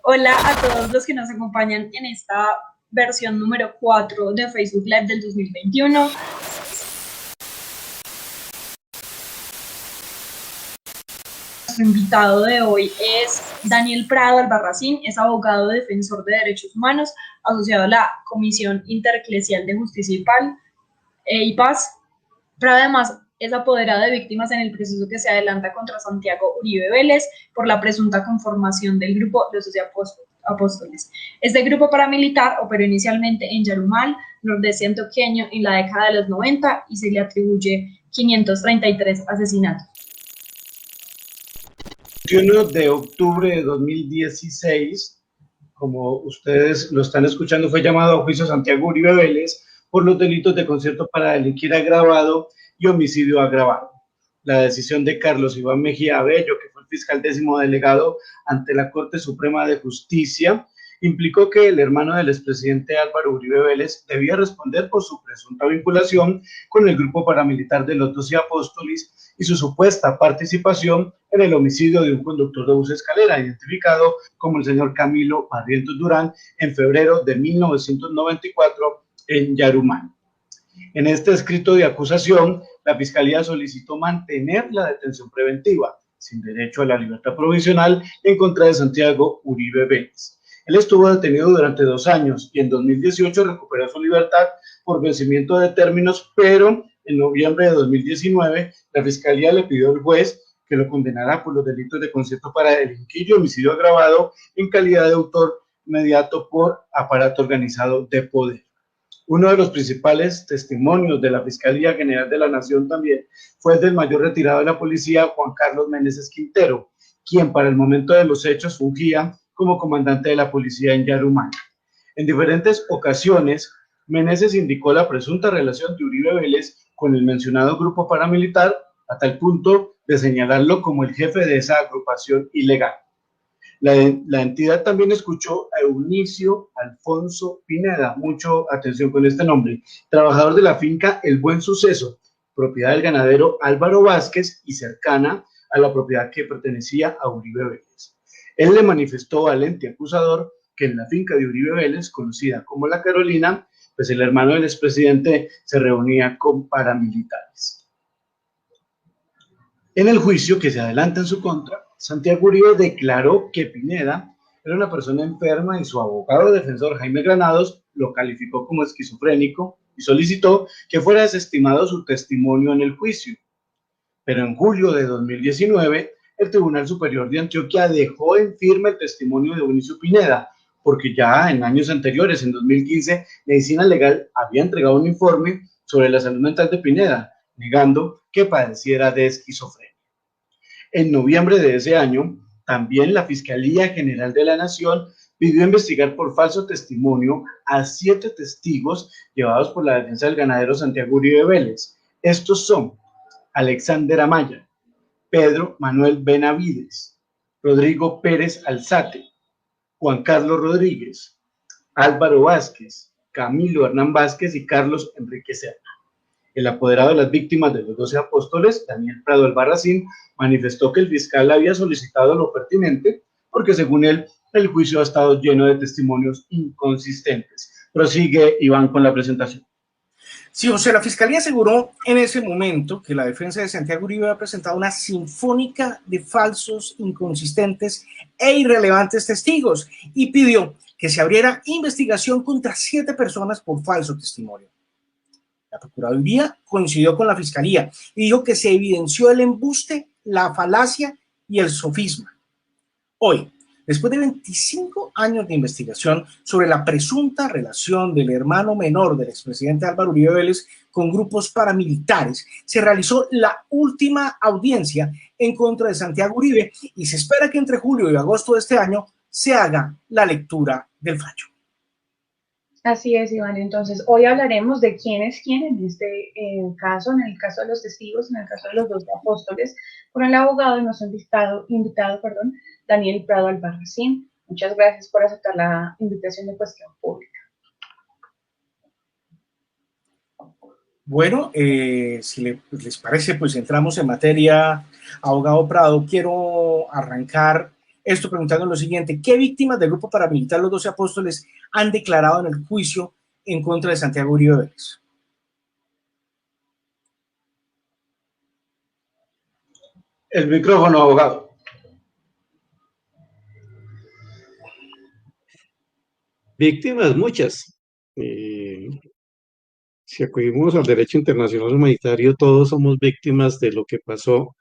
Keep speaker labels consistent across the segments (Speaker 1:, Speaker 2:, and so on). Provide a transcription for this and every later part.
Speaker 1: Hola a todos los que nos acompañan en esta versión número 4 de Facebook Live del 2021. Nuestro invitado de hoy es Daniel Prado Albarracín, es abogado defensor de derechos humanos, asociado a la Comisión Intereclesial de Justicia y Paz, pero además es apoderado de víctimas en el proceso que se adelanta contra Santiago Uribe Vélez por la presunta conformación del grupo Los Doce Apóstoles. Este grupo paramilitar operó inicialmente en Yarumal, nordeste antioqueño, en la década de los 90 y se le atribuye 533 asesinatos.
Speaker 2: 21 de octubre de 2016, como ustedes lo están escuchando, fue llamado a juicio Santiago Uribe Vélez por los delitos de concierto para delinquir agravado y homicidio agravado. La decisión de Carlos Iván Mejía Bello, que fue el fiscal 10º delegado ante la Corte Suprema de Justicia, implicó que el hermano del expresidente Álvaro Uribe Vélez debía responder por su presunta vinculación con el grupo paramilitar de los Doce Apóstoles y su supuesta participación en el homicidio de un conductor de bus escalera, identificado como el señor Camilo Barrientos Durán, en febrero de 1994 en Yarumal. En este escrito de acusación, la Fiscalía solicitó mantener la detención preventiva, sin derecho a la libertad provisional, en contra de Santiago Uribe Vélez. Él estuvo detenido durante 2 años y en 2018 recuperó su libertad por vencimiento de términos, pero en noviembre de 2019 la Fiscalía le pidió al juez que lo condenara por los delitos de concierto para delinquir y homicidio agravado en calidad de autor inmediato por aparato organizado de poder. Uno de los principales testimonios de la Fiscalía General de la Nación también fue el del mayor retirado de la policía, Juan Carlos Meneses Quintero, quien para el momento de los hechos fungía como comandante de la policía en Yarumal. En diferentes ocasiones, Meneses indicó la presunta relación de Uribe Vélez con el mencionado grupo paramilitar, a tal punto de señalarlo como el jefe de esa agrupación ilegal. La entidad también escuchó a Eunicio Alfonso Pineda, mucho atención con este nombre, trabajador de la finca El Buen Suceso, propiedad del ganadero Álvaro Vázquez y cercana a la propiedad que pertenecía a Uribe Vélez. Él le manifestó al ente acusador que en la finca de Uribe Vélez, conocida como La Carolina, pues el hermano del expresidente se reunía con paramilitares. En el juicio que se adelanta en su contra, Santiago Uribe declaró que Pineda era una persona enferma y su abogado defensor Jaime Granados lo calificó como esquizofrénico y solicitó que fuera desestimado su testimonio en el juicio. Pero en julio de 2019, el Tribunal Superior de Antioquia dejó en firme el testimonio de Eunicio Pineda, porque ya en años anteriores, en 2015, Medicina Legal había entregado un informe sobre la salud mental de Pineda, negando que padeciera de esquizofrenia. En noviembre de ese año, también la Fiscalía General de la Nación pidió investigar por falso testimonio a 7 testigos llevados por la defensa del ganadero Santiago Uribe Vélez. Estos son Alexander Amaya, Pedro Manuel Benavides, Rodrigo Pérez Alzate, Juan Carlos Rodríguez, Álvaro Vázquez, Camilo Hernán Vázquez y Carlos Enrique Serna. El apoderado de las víctimas de los 12 apóstoles, Daniel Prado Albarracín, manifestó que el fiscal había solicitado lo pertinente porque, según él, el juicio ha estado lleno de testimonios inconsistentes. Prosigue Iván con la presentación.
Speaker 3: Sí, José, la Fiscalía aseguró en ese momento que la defensa de Santiago Uribe había presentado una sinfónica de falsos, inconsistentes e irrelevantes testigos y pidió que se abriera investigación contra 7 personas por falso testimonio. La Procuraduría coincidió con la Fiscalía y dijo que se evidenció el embuste, la falacia y el sofisma. Hoy, después de 25 años de investigación sobre la presunta relación del hermano menor del expresidente Álvaro Uribe Vélez con grupos paramilitares, se realizó la última audiencia en contra de Santiago Uribe y se espera que entre julio y agosto de este año se haga la lectura del fallo.
Speaker 4: Así es, Iván. Entonces, hoy hablaremos de quién es quién en este caso, en el caso de los testigos, en el caso de los 12 apóstoles, con el abogado y nuestro invitado, Daniel Prado Albarracín. Muchas gracias por aceptar la invitación de Cuestión Pública.
Speaker 3: Bueno, si les parece, pues entramos en materia. Abogado Prado, quiero arrancar esto preguntando lo siguiente: ¿qué víctimas del grupo paramilitar Los 12 Apóstoles han declarado en el juicio en contra de Santiago Uribe Vélez?
Speaker 2: El micrófono, abogado.
Speaker 5: Víctimas muchas. Si acudimos al derecho internacional humanitario, todos somos víctimas de lo que pasó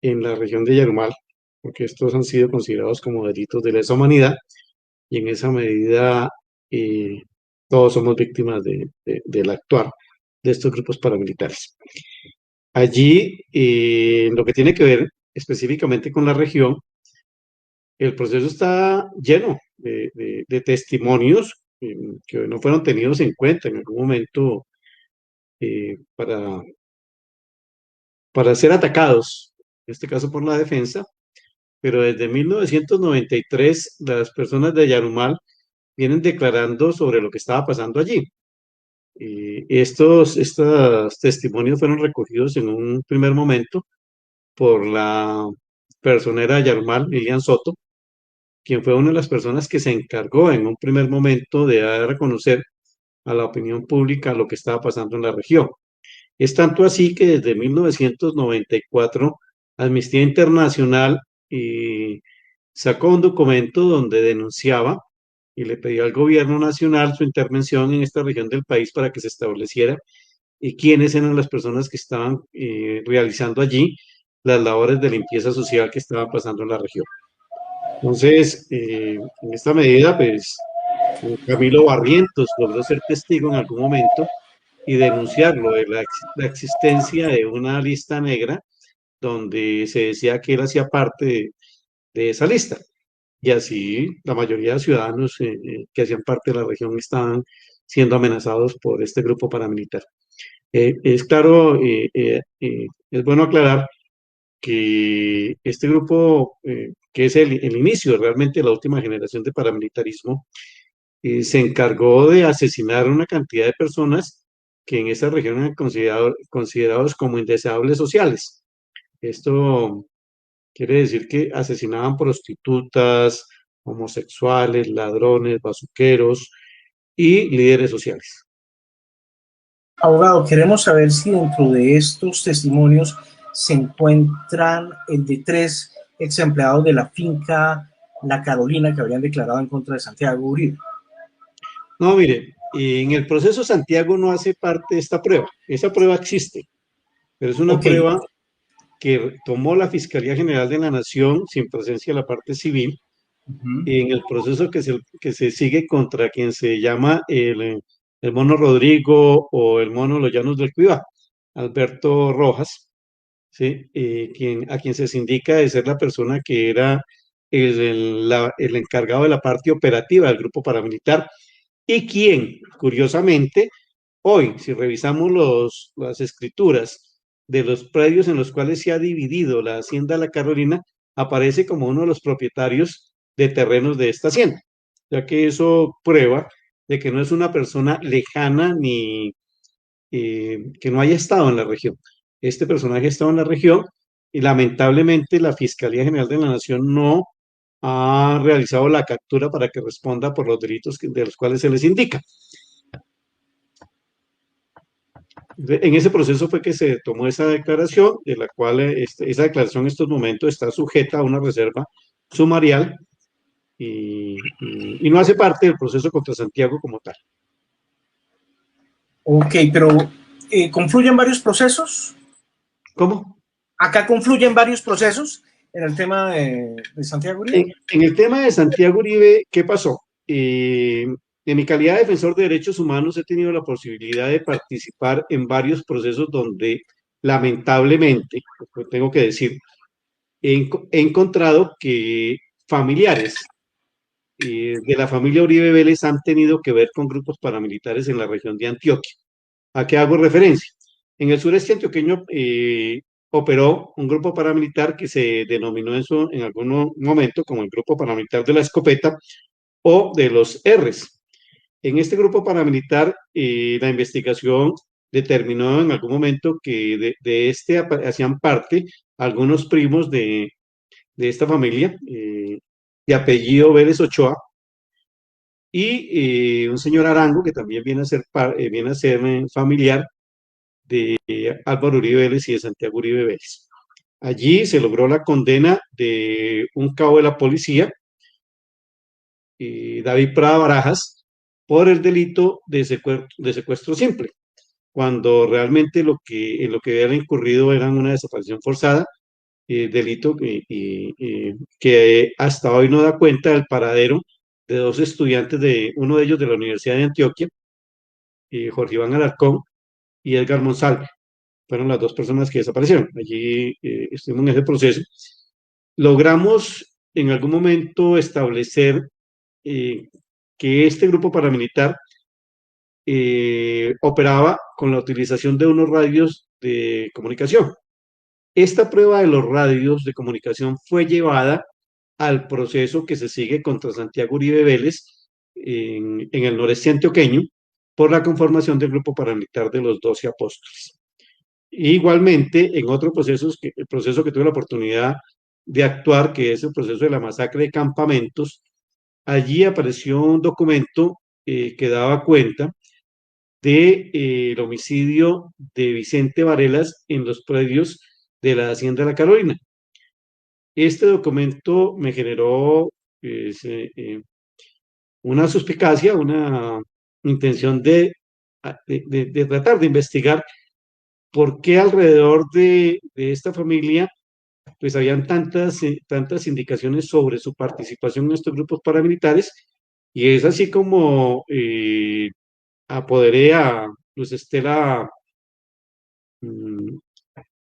Speaker 5: en la región de Yarumal, porque estos han sido considerados como delitos de lesa humanidad, y en esa medida todos somos víctimas del actuar de estos grupos paramilitares. Allí, en lo que tiene que ver específicamente con la región, el proceso está lleno de testimonios que no fueron tenidos en cuenta en algún momento para ser atacados, en este caso por la defensa, pero desde 1993 las personas de Yarumal vienen declarando sobre lo que estaba pasando allí. Estos testimonios fueron recogidos en un primer momento por la personera de Yarumal, Lilian Soto, quien fue una de las personas que se encargó en un primer momento de dar a conocer a la opinión pública lo que estaba pasando en la región. Es tanto así que desde 1994 Amnistía Internacional sacó un documento donde denunciaba y le pedía al gobierno nacional su intervención en esta región del país para que se estableciera quiénes eran las personas que estaban realizando allí las labores de limpieza social que estaban pasando en la región. Entonces, en esta medida, pues, Camilo Barrientos logró ser testigo en algún momento y denunciarlo de la existencia de una lista negra donde se decía que él hacía parte de esa lista. Y así la mayoría de ciudadanos que hacían parte de la región estaban siendo amenazados por este grupo paramilitar. Es claro, es bueno aclarar que este grupo, que es el inicio realmente de la última generación de paramilitarismo, se encargó de asesinar a una cantidad de personas que en esa región eran considerados como indeseables sociales. Esto quiere decir que asesinaban prostitutas, homosexuales, ladrones, bazuqueros y líderes sociales.
Speaker 3: Abogado, queremos saber si dentro de estos testimonios se encuentran el de 3 ex empleados de la finca La Carolina que habrían declarado en contra de Santiago Uribe.
Speaker 5: No, mire, en el proceso Santiago no hace parte de esta prueba. Esa prueba existe, pero es una prueba que tomó la Fiscalía General de la Nación sin presencia de la parte civil en el proceso que se sigue contra quien se llama el Mono Rodrigo o el Mono Los Llanos del Cuiba, Alberto Rojas, ¿sí? A quien se indica de ser la persona que era el encargado de la parte operativa del grupo paramilitar y quien, curiosamente, hoy, si revisamos las escrituras de los predios en los cuales se ha dividido la hacienda La Carolina, aparece como uno de los propietarios de terrenos de esta hacienda, ya que eso prueba de que no es una persona lejana ni que no haya estado en la región. Este personaje ha estado en la región y lamentablemente la Fiscalía General de la Nación no ha realizado la captura para que responda por los delitos de los cuales se les indica. En ese proceso fue que se tomó esa declaración, de la cual esa declaración en estos momentos está sujeta a una reserva sumarial y no hace parte del proceso contra Santiago como tal.
Speaker 3: Ok, pero ¿confluyen varios procesos?
Speaker 5: ¿Cómo?
Speaker 3: Acá confluyen varios procesos en el tema de Santiago Uribe.
Speaker 5: En el tema de Santiago Uribe, ¿qué pasó? En mi calidad de defensor de derechos humanos he tenido la posibilidad de participar en varios procesos donde lamentablemente, pues tengo que decir, he encontrado que familiares de la familia Uribe Vélez han tenido que ver con grupos paramilitares en la región de Antioquia. ¿A qué hago referencia? En el sureste antioqueño operó un grupo paramilitar que se denominó eso en algún momento como el grupo paramilitar de la escopeta o de los R's. En este grupo paramilitar, la investigación determinó en algún momento que de este hacían parte algunos primos de esta familia, de apellido Vélez Ochoa, y un señor Arango, que también viene a ser familiar de Álvaro Uribe Vélez y de Santiago Uribe Vélez. Allí se logró la condena de un cabo de la policía, David Prada Barajas, por el delito de secuestro simple, cuando realmente en lo que había incurrido era una desaparición forzada, delito que hasta hoy no da cuenta del paradero de dos estudiantes, uno de ellos de la Universidad de Antioquia, Jorge Iván Alarcón y Edgar Monsalve. Fueron las dos personas que desaparecieron. Allí estuvimos en ese proceso. Logramos en algún momento establecer eh, que este grupo paramilitar operaba con la utilización de unos radios de comunicación. Esta prueba de los radios de comunicación fue llevada al proceso que se sigue contra Santiago Uribe Vélez en el noreste antioqueño por la conformación del grupo paramilitar de los 12 apóstoles. Igualmente, en otro proceso, el proceso que tuve la oportunidad de actuar, que es el proceso de la masacre de campamentos, allí apareció un documento que daba cuenta de, el homicidio de Vicente Varelas en los predios de la Hacienda de la Carolina. Este documento me generó pues, una suspicacia, una intención de tratar de investigar por qué alrededor de esta familia pues habían tantas indicaciones sobre su participación en estos grupos paramilitares, y es así como apoderé a Luz Estela mm,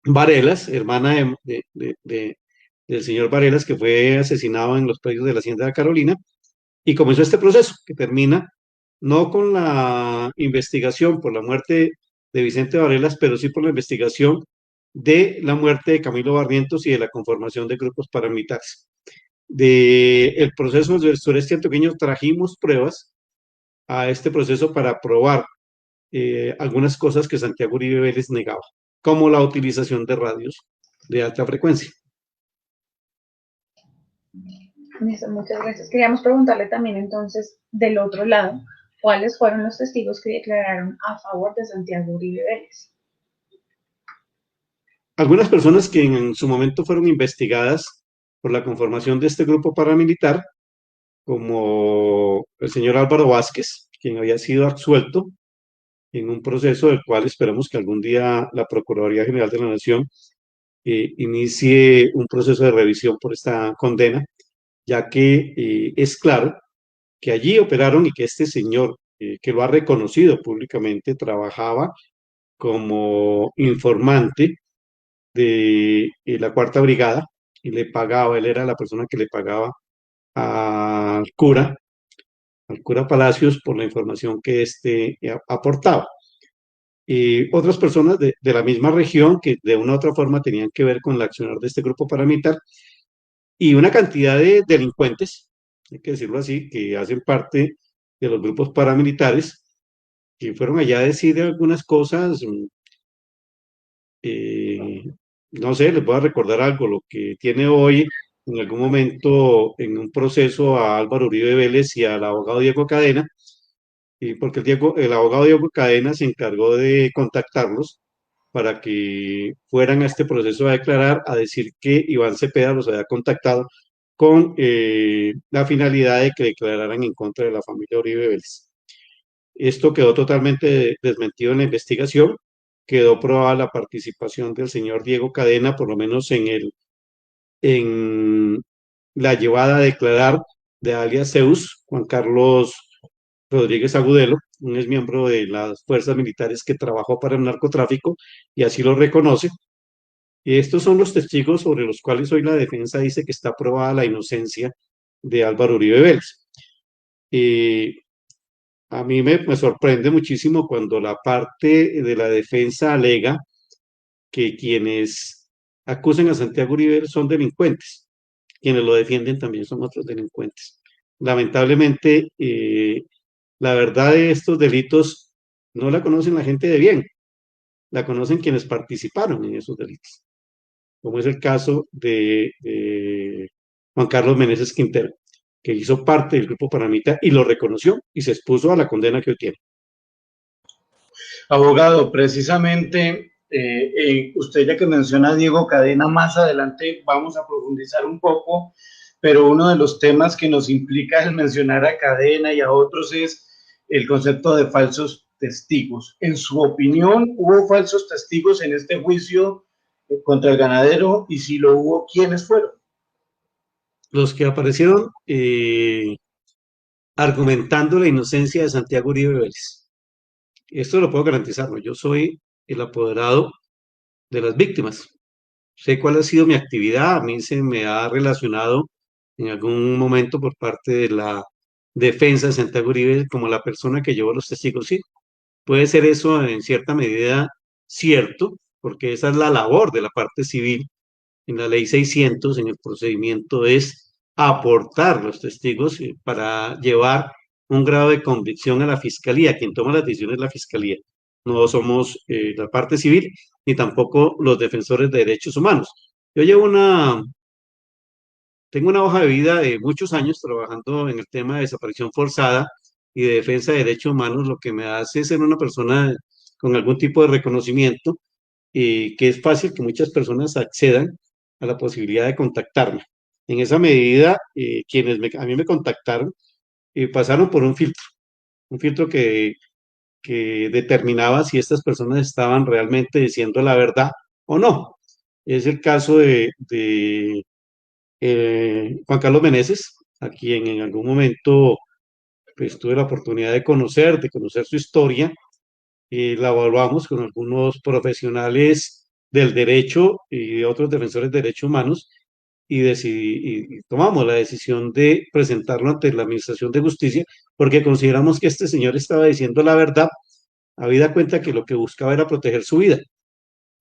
Speaker 5: Varelas, hermana del señor Varelas, que fue asesinado en los predios de la Hacienda de Carolina, y comenzó este proceso que termina no con la investigación por la muerte de Vicente Varelas, pero sí por la investigación de la muerte de Camilo Barrientos y de la conformación de grupos paramilitares. El proceso del sureste antioqueño trajimos pruebas a este proceso para probar algunas cosas que Santiago Uribe Vélez negaba, como la utilización de radios de alta frecuencia.
Speaker 4: Listo, muchas gracias. Queríamos preguntarle también entonces, del otro lado, ¿cuáles fueron los testigos que declararon a favor de Santiago Uribe Vélez?
Speaker 5: Algunas personas que en su momento fueron investigadas por la conformación de este grupo paramilitar, como el señor Álvaro Vázquez, quien había sido absuelto en un proceso del cual esperamos que algún día la Procuraduría General de la Nación inicie un proceso de revisión por esta condena, ya que es claro que allí operaron y que este señor, que lo ha reconocido públicamente, trabajaba como informante de la Cuarta Brigada y le pagaba, él era la persona que le pagaba al cura Palacios, por la información que éste aportaba. Y otras personas de la misma región que de una u otra forma tenían que ver con el accionar de este grupo paramilitar, y una cantidad de delincuentes, hay que decirlo así, que hacen parte de los grupos paramilitares, que fueron allá a decir algunas cosas, eh, no sé, les voy a recordar algo, lo que tiene hoy en algún momento en un proceso a Álvaro Uribe Vélez y al abogado Diego Cadena, y porque el abogado Diego Cadena se encargó de contactarlos para que fueran a este proceso a declarar, a decir que Iván Cepeda los había contactado con la finalidad de que declararan en contra de la familia Uribe Vélez. Esto quedó totalmente desmentido en la investigación, quedó probada la participación del señor Diego Cadena, por lo menos en la llevada a declarar de alias Zeus, Juan Carlos Rodríguez Agudelo, un ex miembro de las fuerzas militares que trabajó para el narcotráfico y así lo reconoce. Y estos son los testigos sobre los cuales hoy la defensa dice que está probada la inocencia de Álvaro Uribe Vélez. A mí me sorprende muchísimo cuando la parte de la defensa alega que quienes acusan a Santiago Uribe son delincuentes, quienes lo defienden también son otros delincuentes. Lamentablemente, la verdad de estos delitos no la conocen la gente de bien, la conocen quienes participaron en esos delitos, como es el caso de Juan Carlos Meneses Quintero. que hizo parte del grupo Paramita y lo reconoció y se expuso a la condena que hoy tiene.
Speaker 2: Abogado, precisamente, usted ya que menciona a Diego Cadena, más adelante vamos a profundizar un poco, pero uno de los temas que nos implica el mencionar a Cadena y a otros es el concepto de falsos testigos. En su opinión, ¿hubo falsos testigos en este juicio contra el ganadero? Y si lo hubo, ¿quiénes fueron?
Speaker 5: Los que aparecieron argumentando la inocencia de Santiago Uribe Vélez. Esto lo puedo garantizar, ¿no? Yo soy el apoderado de las víctimas. Sé cuál ha sido mi actividad, a mí se me ha relacionado en algún momento por parte de la defensa de Santiago Uribe como la persona que llevó los testigos. Sí, puede ser eso en cierta medida cierto, porque esa es la labor de la parte civil en la ley 600, en el procedimiento, es aportar los testigos para llevar un grado de convicción a la fiscalía. Quien toma las decisiones es la fiscalía. No somos la parte civil ni tampoco los defensores de derechos humanos. Yo tengo una hoja de vida de muchos años trabajando en el tema de desaparición forzada y de defensa de derechos humanos, lo que me hace ser una persona con algún tipo de reconocimiento y que es fácil que muchas personas accedan a la posibilidad de contactarme. En esa medida, quienes a mí me contactaron pasaron por un filtro que determinaba si estas personas estaban realmente diciendo la verdad o no. Es el caso de Juan Carlos Meneses, a quien en algún momento pues, tuve la oportunidad de conocer su historia, la evaluamos con algunos profesionales del derecho y de otros defensores de derechos humanos y tomamos la decisión de presentarlo ante la Administración de Justicia porque consideramos que este señor estaba diciendo la verdad, habida cuenta que lo que buscaba era proteger su vida.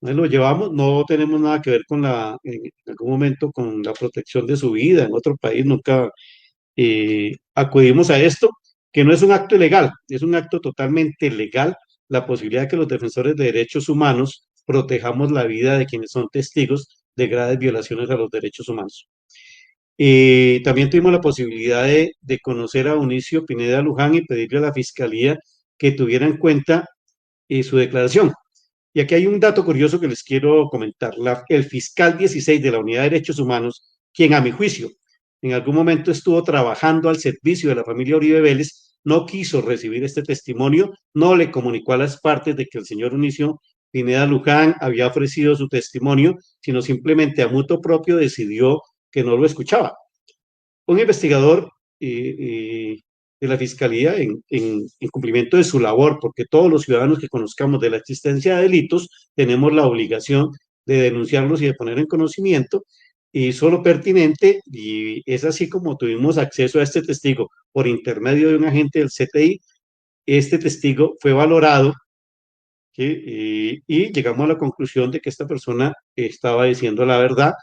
Speaker 5: Lo llevamos, no tenemos nada que ver con en algún momento con la protección de su vida en otro país, nunca acudimos a esto, que no es un acto ilegal, es un acto totalmente legal, la posibilidad de que los defensores de derechos humanos protejamos la vida de quienes son testigos de graves violaciones a los derechos humanos. También tuvimos la posibilidad de conocer a Unicio Pineda Luján y pedirle a la Fiscalía que tuviera en cuenta su declaración. Y aquí hay un dato curioso que les quiero comentar. El fiscal 16 de la Unidad de Derechos Humanos, quien a mi juicio en algún momento estuvo trabajando al servicio de la familia Uribe Vélez, no quiso recibir este testimonio, no le comunicó a las partes de que el señor Unicio Pineda Luján había ofrecido su testimonio, sino simplemente a mutuo propio decidió que no lo escuchaba. Un investigador de la Fiscalía, en cumplimiento de su labor, porque todos los ciudadanos que conozcamos de la existencia de delitos tenemos la obligación de denunciarlos y de poner en conocimiento, y solo pertinente, y es así como tuvimos acceso a este testigo por intermedio de un agente del CTI. Este testigo fue valorado, ¿sí? Y llegamos a la conclusión de que esta persona estaba diciendo la verdad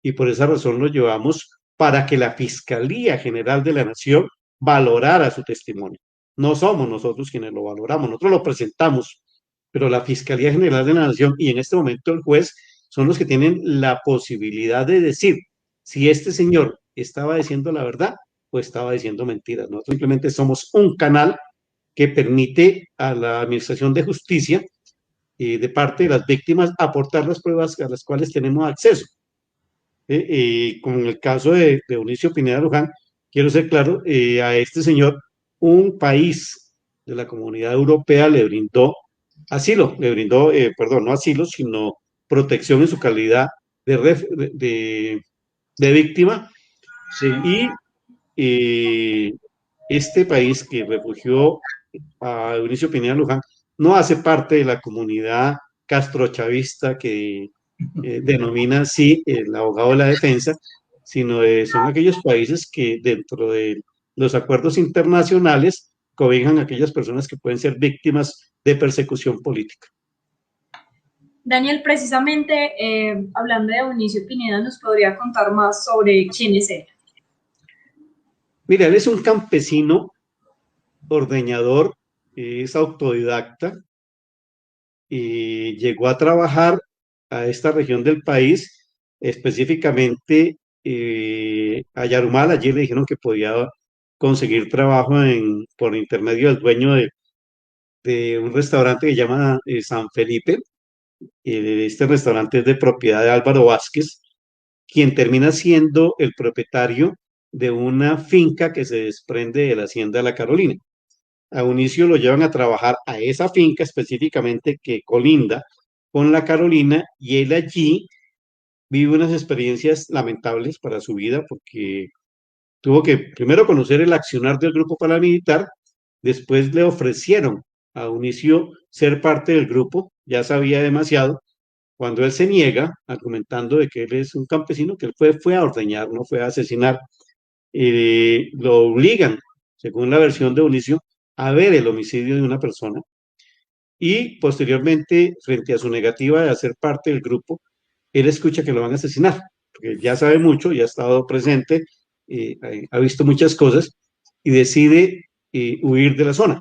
Speaker 5: y por esa razón lo llevamos para que la Fiscalía General de la Nación valorara su testimonio. No somos nosotros quienes lo valoramos, nosotros lo presentamos, pero la Fiscalía General de la Nación y en este momento el juez son los que tienen la posibilidad de decir si este señor estaba diciendo la verdad o estaba diciendo mentiras. Nosotros simplemente somos un canal que permite a la Administración de Justicia de parte de las víctimas aportar las pruebas a las cuales tenemos acceso. Con el caso de Unicio Pineda Luján, quiero ser claro, a este señor un país de la Comunidad Europea le brindó asilo, perdón, no asilo, sino protección en su calidad de víctima.
Speaker 2: Sí.
Speaker 5: Y este país que refugió a Eunicio Pineda Luján no hace parte de la comunidad castrochavista que denomina así el abogado de la defensa, sino son aquellos países que dentro de los acuerdos internacionales cobijan a aquellas personas que pueden ser víctimas de persecución política.
Speaker 1: Daniel, precisamente hablando de Eunicio Pineda, ¿nos podría contar más sobre quién es él?
Speaker 5: Mira, él es un campesino ordeñador, es autodidacta y llegó a trabajar a esta región del país, específicamente a Yarumal allí le dijeron que podía conseguir trabajo por intermedio del dueño de un restaurante que se llama San Felipe. Este restaurante es de propiedad de Álvaro Vázquez, quien termina siendo el propietario de una finca que se desprende de la hacienda de La Carolina. A Unicio lo llevan a trabajar a esa finca específicamente que colinda con La Carolina, y él allí vive unas experiencias lamentables para su vida porque tuvo que primero conocer el accionar del grupo paramilitar, después le ofrecieron a Unicio ser parte del grupo, ya sabía demasiado, cuando él se niega, argumentando de que él es un campesino, que él fue a ordeñar, no fue a asesinar. Lo obligan, según la versión de Unicio, a ver el homicidio de una persona, y posteriormente, frente a su negativa de hacer parte del grupo, él escucha que lo van a asesinar, porque ya sabe mucho, ya ha estado presente, ha visto muchas cosas, y decide huir de la zona.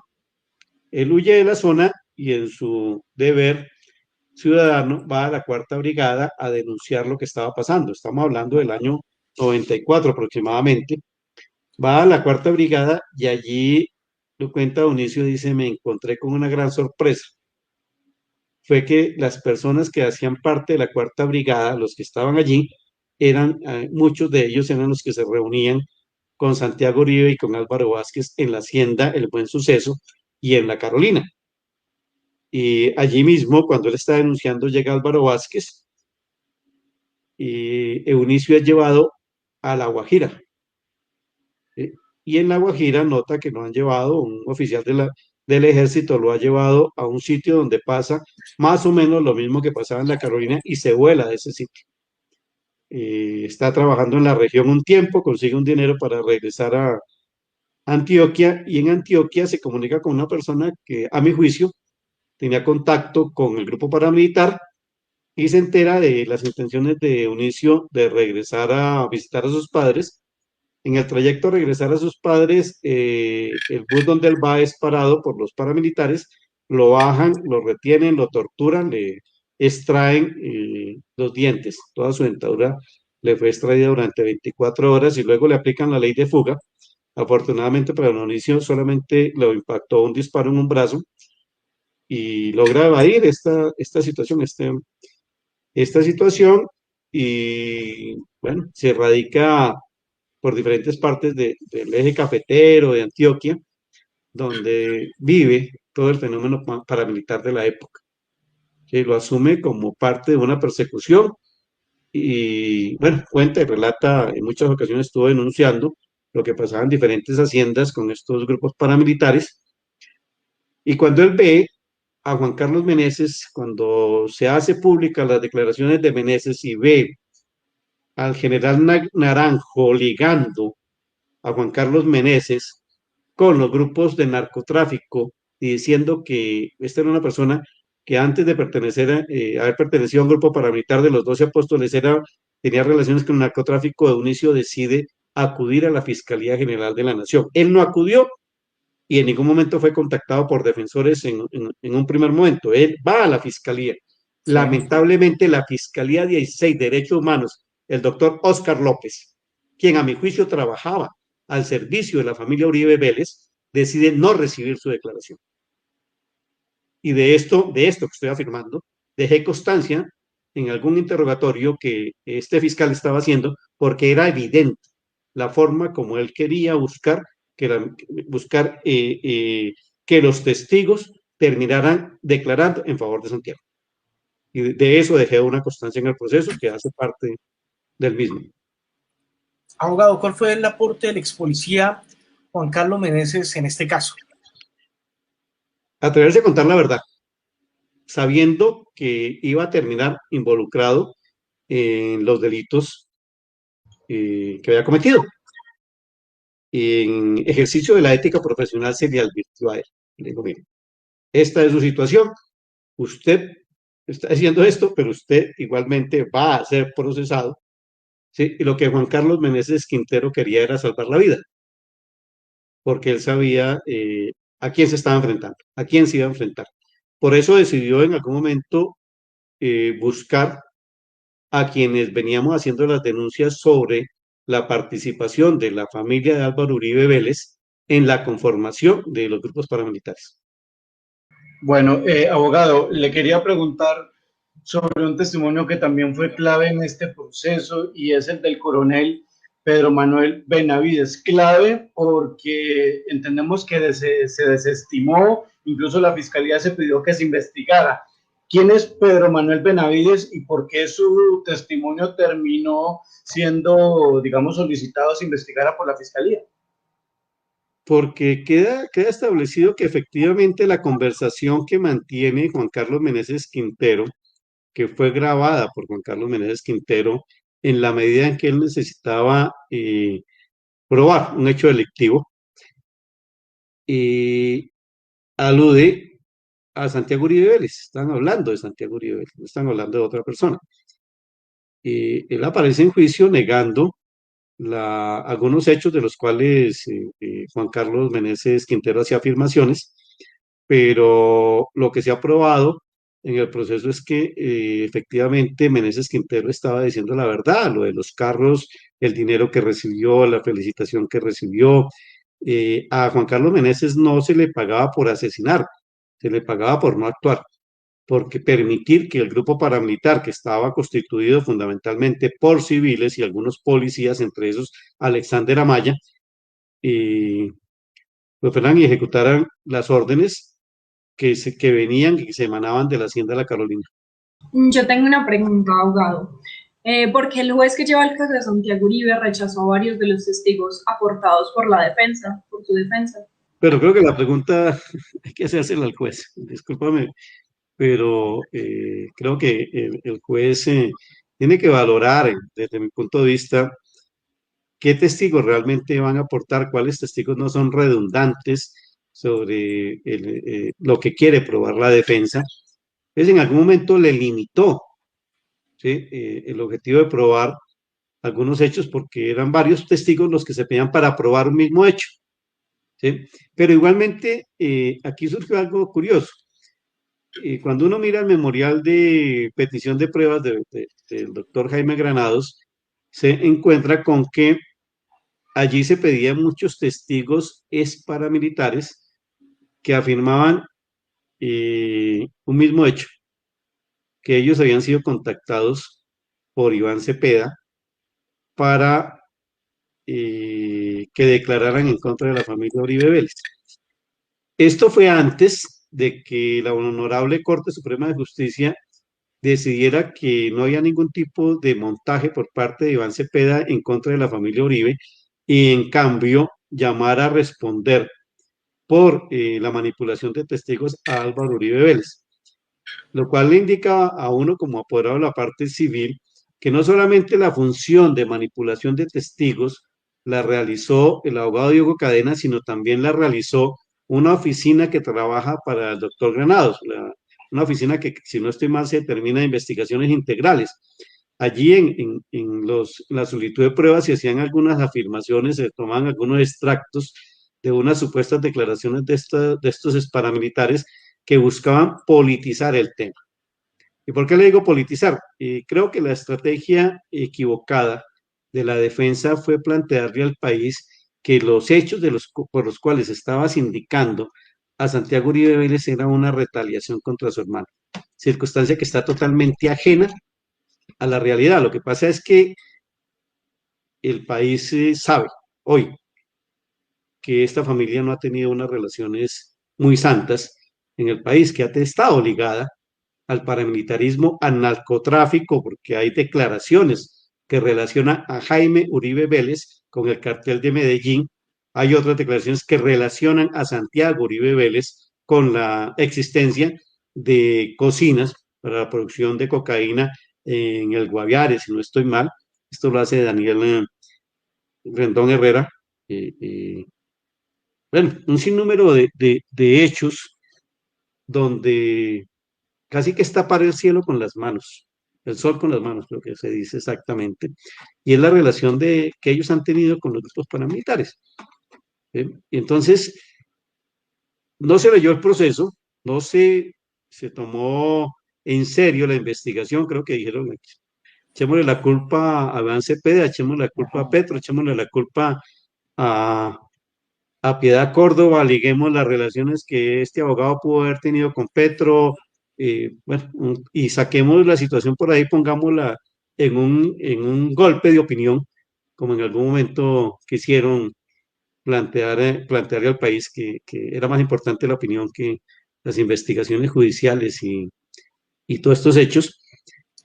Speaker 5: Él huye de la zona y en su deber ciudadano va a la Cuarta Brigada a denunciar lo que estaba pasando. Estamos hablando del año 94 aproximadamente. Va a la Cuarta Brigada y allí, lo cuenta Donicio, dice, me encontré con una gran sorpresa. Fue que las personas que hacían parte de la Cuarta Brigada, los que estaban allí, eran, muchos de ellos eran los que se reunían con Santiago Uribe y con Álvaro Vázquez en la hacienda El Buen Suceso y en La Carolina. Y allí mismo, cuando él está denunciando, llega Álvaro Vázquez y Eunicio es llevado a La Guajira. ¿Sí? Y en La Guajira nota que lo han llevado, un oficial del ejército lo ha llevado a un sitio donde pasa más o menos lo mismo que pasaba en La Carolina y se vuela de ese sitio. Está trabajando en la región un tiempo, consigue un dinero para regresar a Antioquia, y en Antioquia se comunica con una persona que, a mi juicio, tenía contacto con el grupo paramilitar y se entera de las intenciones de Unicio de regresar a visitar a sus padres. En el trayecto a regresar a sus padres, el bus donde él va es parado por los paramilitares, lo bajan, lo retienen, lo torturan, le extraen los dientes, toda su dentadura le fue extraída durante 24 horas y luego le aplican la ley de fuga. Afortunadamente para Mauricio solamente lo impactó un disparo en un brazo y logra evadir esta situación, esta situación, y bueno, se radica por diferentes partes del eje cafetero de Antioquia, donde vive todo el fenómeno paramilitar de la época, que lo asume como parte de una persecución y, bueno, cuenta y relata, en muchas ocasiones estuvo denunciando lo que pasaba en diferentes haciendas con estos grupos paramilitares, y cuando él ve a Juan Carlos Meneses, cuando se hace pública las declaraciones de Meneses y ve al general Naranjo ligando a Juan Carlos Meneses con los grupos de narcotráfico y diciendo que esta era una persona que antes de haber pertenecido a un grupo paramilitar de los 12 apóstoles, tenía relaciones con el narcotráfico, Eunicio decide acudir a la Fiscalía General de la Nación. Él no acudió y en ningún momento fue contactado por defensores en un primer momento. Él va a la Fiscalía. Sí. Lamentablemente, la Fiscalía 16 de Derechos Humanos, el doctor Óscar López, quien a mi juicio trabajaba al servicio de la familia Uribe Vélez, decide no recibir su declaración. Y de esto que estoy afirmando, dejé constancia en algún interrogatorio que este fiscal estaba haciendo, porque era evidente la forma como él quería buscar que los testigos terminaran declarando en favor de Santiago. Y de eso dejé una constancia en el proceso que hace parte del mismo.
Speaker 3: Abogado, ¿cuál fue el aporte del ex policía Juan Carlos Meneses en este caso?
Speaker 5: Atreverse a contar la verdad, sabiendo que iba a terminar involucrado en los delitos que había cometido. En ejercicio de la ética profesional se le advirtió a él. Le digo, mire, esta es su situación, usted está haciendo esto, pero usted igualmente va a ser procesado. ¿Sí? Y lo que Juan Carlos Meneses Quintero quería era salvar la vida, porque él sabía a quién se estaba enfrentando, a quién se iba a enfrentar. Por eso decidió en algún momento buscar a quienes veníamos haciendo las denuncias sobre la participación de la familia de Álvaro Uribe Vélez en la conformación de los grupos paramilitares.
Speaker 2: Bueno, abogado, le quería preguntar sobre un testimonio que también fue clave en este proceso y es el del coronel Pedro Manuel Benavides. Clave porque entendemos que se desestimó, incluso la fiscalía se pidió que se investigara. ¿Quién es Pedro Manuel Benavides y por qué su testimonio terminó siendo, digamos, solicitado se investigara por la fiscalía?
Speaker 5: Porque queda establecido que efectivamente la conversación que mantiene Juan Carlos Meneses Quintero, que fue grabada por Juan Carlos Meneses Quintero, en la medida en que él necesitaba probar un hecho delictivo, alude a Santiago Uribe Vélez. Están hablando de Santiago Uribe Vélez, no están hablando de otra persona. Él aparece en juicio negando algunos hechos de los cuales Juan Carlos Meneses Quintero hacía afirmaciones, pero lo que se ha probado en el proceso es que efectivamente Meneses Quintero estaba diciendo la verdad, lo de los carros, el dinero que recibió, la felicitación que recibió. A Juan Carlos Meneses no se le pagaba por asesinar, se le pagaba por no actuar, porque permitir que el grupo paramilitar, que estaba constituido fundamentalmente por civiles y algunos policías, entre esos Alexander Amaya, pues fueran y ejecutaran las órdenes que venían y que se emanaban de la Hacienda de la Carolina.
Speaker 1: Yo tengo una pregunta, abogado. ¿Por qué el juez que lleva el caso de Santiago Uribe rechazó a varios de los testigos aportados por la defensa, por su defensa?
Speaker 5: Pero creo que la pregunta hay que hacérsela al juez. Discúlpame, pero creo que el juez tiene que valorar, desde mi punto de vista, qué testigos realmente van a aportar, cuáles testigos no son redundantes sobre lo que quiere probar la defensa. Entonces, en algún momento le limitó, ¿sí? El objetivo de probar algunos hechos porque eran varios testigos los que se pedían para probar un mismo hecho, ¿sí? Pero igualmente, aquí surgió algo curioso. Cuando uno mira el memorial de petición de pruebas del doctor Jaime Granados, se encuentra con que allí se pedían muchos testigos paramilitares que afirmaban un mismo hecho, que ellos habían sido contactados por Iván Cepeda para que declararan en contra de la familia Uribe Vélez. Esto fue antes de que la Honorable Corte Suprema de Justicia decidiera que no había ningún tipo de montaje por parte de Iván Cepeda en contra de la familia Uribe y en cambio llamara a responder por la manipulación de testigos a Álvaro Uribe Vélez, lo cual le indica a uno como apoderado de la parte civil que no solamente la función de manipulación de testigos la realizó el abogado Diego Cadena, sino también la realizó una oficina que trabaja para el doctor Granados, una oficina que, si no estoy mal, se determina de investigaciones integrales. Allí la solicitud de pruebas se hacían algunas afirmaciones, se tomaban algunos extractos de unas supuestas declaraciones de estos paramilitares que buscaban politizar el tema. ¿Y por qué le digo politizar? Creo que la estrategia equivocada de la defensa fue plantearle al país que los hechos por los cuales estaba sindicando a Santiago Uribe Vélez era una retaliación contra su hermano, circunstancia que está totalmente ajena a la realidad. Lo que pasa es que el país sabe hoy que esta familia no ha tenido unas relaciones muy santas en el país, que ha estado ligada al paramilitarismo, al narcotráfico, porque hay declaraciones que relacionan a Jaime Uribe Vélez con el cartel de Medellín. Hay otras declaraciones que relacionan a Santiago Uribe Vélez con la existencia de cocinas para la producción de cocaína en el Guaviare, si no estoy mal. Esto lo hace Daniel Rendón Herrera. Bueno, un sinnúmero de hechos donde casi que es tapar el cielo con las manos, el sol con las manos, creo que se dice exactamente, y es la relación que ellos han tenido con los grupos paramilitares. Y entonces, no se leyó el proceso, no se tomó en serio la investigación, creo que dijeron echémosle la culpa a Iván Cepeda, echémosle la culpa a Petro, echémosle la culpa a, a Piedad Córdoba, liguemos las relaciones que este abogado pudo haber tenido con Petro, bueno, y saquemos la situación por ahí, pongámosla en un golpe de opinión, como en algún momento quisieron plantearle al país que era más importante la opinión que las investigaciones judiciales y todos estos hechos.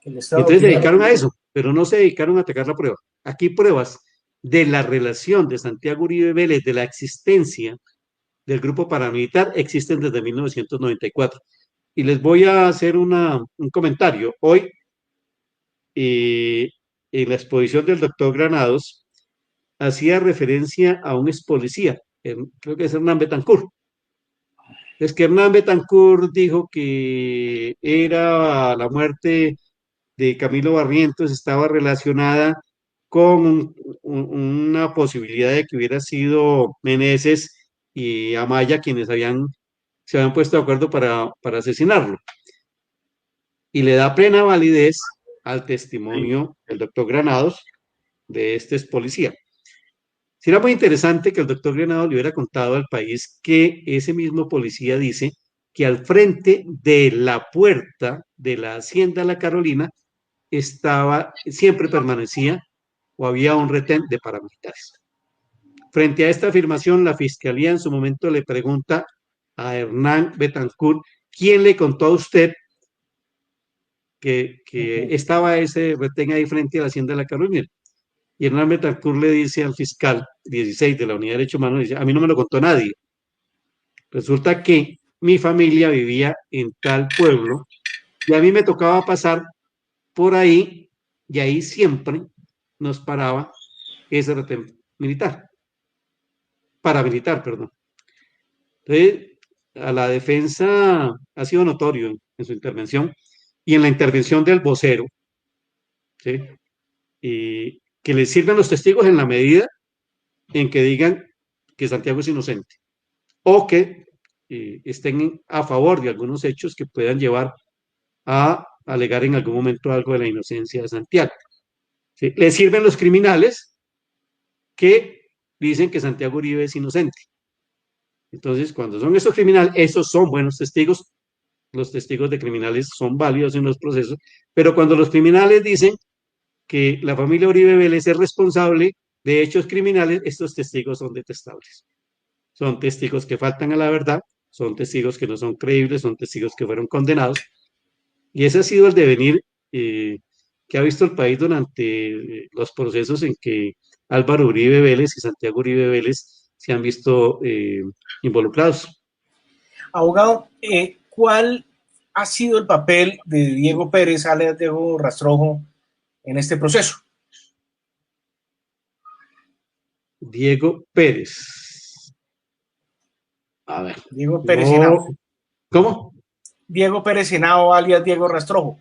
Speaker 3: El
Speaker 5: Y
Speaker 3: estado de
Speaker 5: entonces se
Speaker 3: opinión.
Speaker 5: dedicaron a eso, pero no se dedicaron a atacar la prueba. Aquí pruebas de la relación de Santiago Uribe Vélez, de la existencia del grupo paramilitar, existen desde 1994. Y les voy a hacer un comentario. Hoy, en la exposición del doctor Granados, hacía referencia a un ex policía, creo que es Hernán Betancourt. Es que Hernán Betancourt dijo que era la muerte de Camilo Barrientos estaba relacionada con una posibilidad de que hubiera sido Meneses y Amaya quienes se habían puesto de acuerdo para asesinarlo. Y le da plena validez al testimonio del doctor Granados de este ex policía. Será muy interesante que el doctor Granados le hubiera contado al país que ese mismo policía dice que al frente de la puerta de la Hacienda La Carolina siempre permanecía o había un retén de paramilitares. Frente a esta afirmación, la fiscalía en su momento le pregunta a Hernán Betancourt, ¿quién le contó a usted que estaba ese retén ahí frente a la Hacienda de la Carolina? Y Hernán Betancourt le dice al fiscal 16 de la Unidad de Derechos Humanos, dice, a mí no me lo contó nadie. Resulta que mi familia vivía en tal pueblo y a mí me tocaba pasar por ahí y ahí siempre nos paraba ese retén militar, paramilitar, perdón. Entonces, a la defensa ha sido notorio en su intervención y en la intervención del vocero, ¿sí? Y que le sirvan los testigos en la medida en que digan que Santiago es inocente o que estén a favor de algunos hechos que puedan llevar a alegar en algún momento algo de la inocencia de Santiago. ¿Sí? Le sirven los criminales que dicen que Santiago Uribe es inocente. Entonces, cuando son estos criminales, esos son buenos testigos, los testigos de criminales son válidos en los procesos, pero cuando los criminales dicen que la familia Uribe Vélez es responsable de hechos criminales, estos testigos son detestables. Son testigos que faltan a la verdad, son testigos que no son creíbles, son testigos que fueron condenados, y ese ha sido el devenir que ha visto el país durante los procesos en que Álvaro Uribe Vélez y Santiago Uribe Vélez se han visto involucrados.
Speaker 3: Abogado, ¿cuál ha sido el papel de Diego Pérez, alias Diego Rastrojo, en este proceso?
Speaker 5: Diego Pérez. A ver.
Speaker 3: Diego Pérez Henao.
Speaker 5: ¿Cómo?
Speaker 3: Diego Pérez Henao, alias Diego Rastrojo.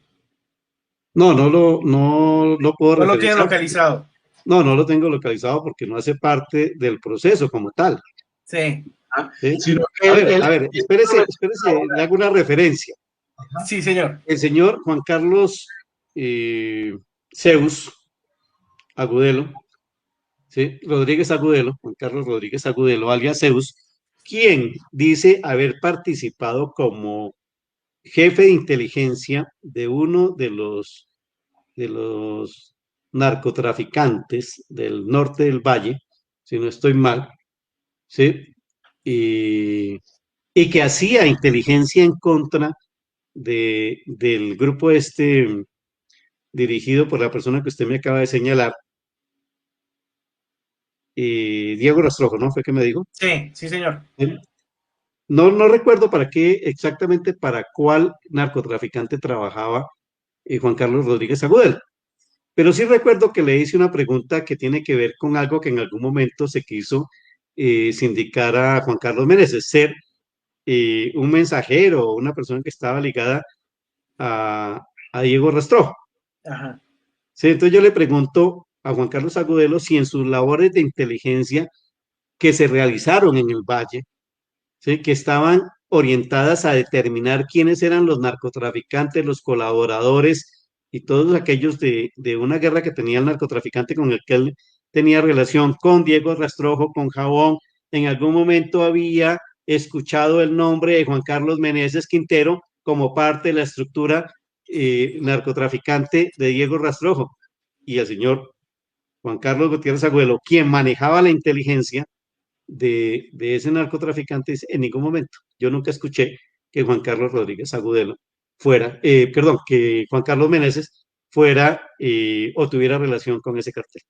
Speaker 5: No lo puedo
Speaker 3: no lo tiene localizado.
Speaker 5: No lo tengo localizado porque no hace parte del proceso como tal.
Speaker 3: Sí.
Speaker 5: ¿Sí?
Speaker 2: Sino que
Speaker 5: a ver, espérese, le hago una referencia.
Speaker 3: Sí, señor.
Speaker 5: El señor Juan Carlos Zeus Agudelo, ¿sí? Rodríguez Agudelo, Juan Carlos Rodríguez Agudelo, alias Zeus, quien dice haber participado como jefe de inteligencia de uno de los narcotraficantes del norte del Valle, si no estoy mal, ¿sí? Y que hacía inteligencia en contra del grupo dirigido por la persona que usted me acaba de señalar, Diego Rastrojo, ¿no? ¿Fue que me dijo?
Speaker 3: Sí, sí, señor.
Speaker 5: No recuerdo exactamente para cuál narcotraficante trabajaba Juan Carlos Rodríguez Agudelo, pero sí recuerdo que le hice una pregunta que tiene que ver con algo que en algún momento se quiso sindicar a Juan Carlos Meneses, ser un mensajero o una persona que estaba ligada a Diego Rastrojo.
Speaker 3: Ajá.
Speaker 5: Sí, entonces yo le pregunto a Juan Carlos Agudelo si en sus labores de inteligencia que se realizaron en el Valle, ¿sí? Que estaban orientadas a determinar quiénes eran los narcotraficantes, los colaboradores y todos aquellos de una guerra que tenía el narcotraficante con el que él tenía relación, con Diego Rastrojo, con Jabón, en algún momento había escuchado el nombre de Juan Carlos Meneses Quintero como parte de la estructura narcotraficante de Diego Rastrojo. Y el señor Juan Carlos Gutiérrez Agüelo, quien manejaba la inteligencia de ese narcotraficante, dice, en ningún momento, yo nunca escuché que Juan Carlos Rodríguez Agudelo fuera, perdón, que Juan Carlos Meneses fuera o tuviera relación con ese cartel.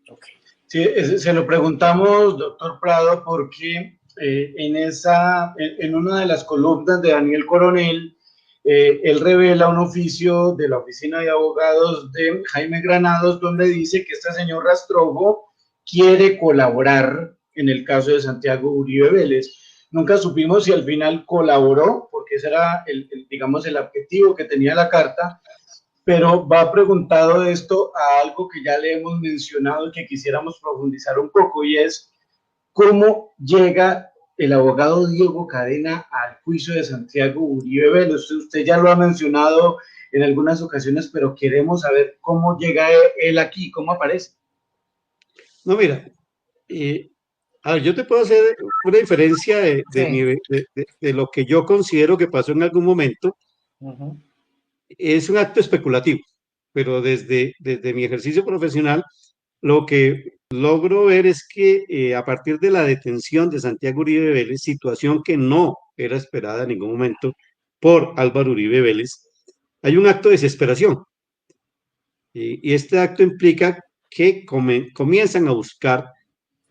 Speaker 3: Okay.
Speaker 2: Sí, se lo preguntamos, doctor Prado, porque en una de las columnas de Daniel Coronel, él revela un oficio de la oficina de abogados de Jaime Granados, donde dice que este señor Rastrojo quiere colaborar en el caso de Santiago Uribe Vélez. Nunca supimos si al final colaboró, porque ese era digamos, el objetivo que tenía la carta, pero va preguntado esto a algo que ya le hemos mencionado y que quisiéramos profundizar un poco, y es cómo llega el abogado Diego Cadena al juicio de Santiago Uribe Vélez. Usted ya lo ha mencionado en algunas ocasiones, pero queremos saber cómo llega él aquí, cómo aparece.
Speaker 5: No, mira, a ver, yo te puedo hacer una diferencia de lo que yo considero que pasó en algún momento. Es un acto especulativo, pero desde mi ejercicio profesional, lo que logro ver es que a partir de la detención de Santiago Uribe Vélez, situación que no era esperada en ningún momento por Álvaro Uribe Vélez, hay un acto de desesperación. Y este acto implica que comienzan a buscar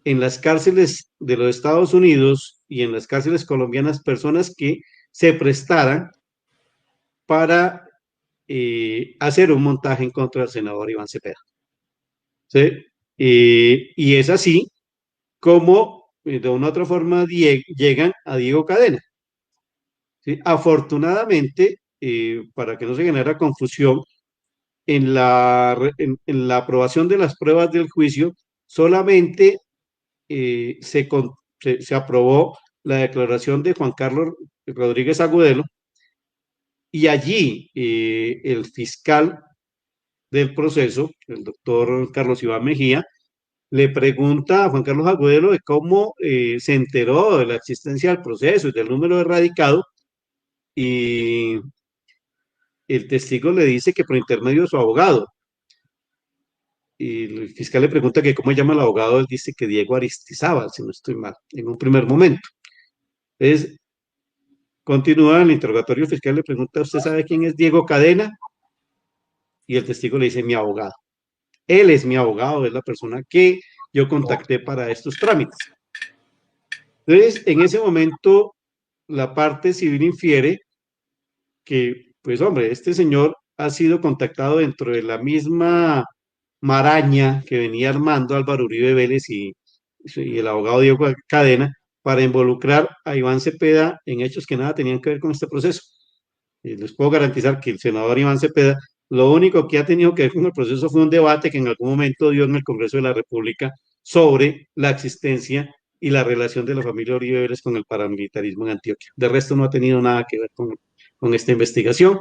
Speaker 5: en las cárceles de los Estados Unidos y en las cárceles colombianas personas que se prestaran para hacer un montaje en contra del senador Iván Cepeda. ¿Sí? Y es así como de una u otra forma llegan a Diego Cadena. ¿Sí? Afortunadamente, para que no se genere confusión, en la aprobación de las pruebas del juicio, solamente se aprobó la declaración de Juan Carlos Rodríguez Agudelo, y allí el fiscal del proceso, el doctor Carlos Iván Mejía, le pregunta a Juan Carlos Agudelo de cómo se enteró de la existencia del proceso y del número de radicado, y el testigo le dice que por intermedio de su abogado. Y el fiscal le pregunta que cómo llama el abogado, él dice que Diego Aristizábal, si no estoy mal, en un primer momento. Entonces, continúa el interrogatorio, el fiscal le pregunta, ¿usted sabe quién es Diego Cadena? Y el testigo le dice, mi abogado. Él es mi abogado, es la persona que yo contacté para estos trámites. Entonces, en ese momento, la parte civil infiere que, pues hombre, este señor ha sido contactado dentro de la misma maraña que venía armando Álvaro Uribe Vélez y el abogado Diego Cadena para involucrar a Iván Cepeda en hechos que nada tenían que ver con este proceso. Les puedo garantizar que el senador Iván Cepeda, lo único que ha tenido que ver con el proceso fue un debate que en algún momento dio en el Congreso de la República sobre la existencia y la relación de la familia Uribe Vélez con el paramilitarismo en Antioquia. De resto no ha tenido nada que ver con esta investigación.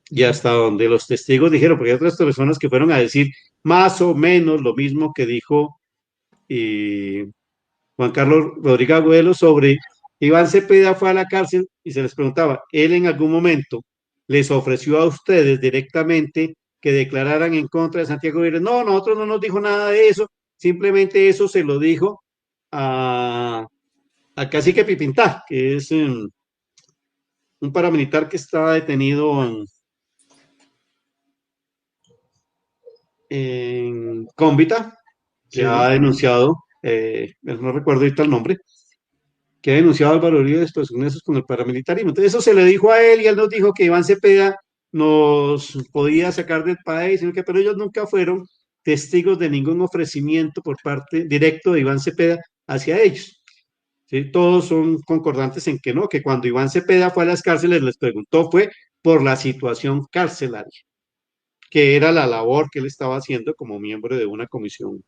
Speaker 5: Y hasta donde los testigos dijeron, porque hay otras personas que fueron a decir más o menos lo mismo que dijo Juan Carlos Rodríguez Agüelo sobre Iván Cepeda fue a la cárcel y se les preguntaba, ¿él en algún momento les ofreció a ustedes directamente que declararan en contra de Santiago Uribe? No, nosotros no nos dijo nada de eso, simplemente eso se lo dijo a Cacique Pipintá, que es un paramilitar que está detenido en Cómbita, que ha denunciado, no recuerdo ahorita el nombre, que ha denunciado a Álvaro Uribe después de esos con el paramilitarismo. Entonces eso se le dijo a él y él nos dijo que Iván Cepeda nos podía sacar del país, pero ellos nunca fueron testigos de ningún ofrecimiento por parte directo de Iván Cepeda hacia ellos. ¿Sí? Todos son concordantes en que no, que cuando Iván Cepeda fue a las cárceles les preguntó fue por la situación carcelaria, que era la labor que él estaba haciendo como miembro de una comisión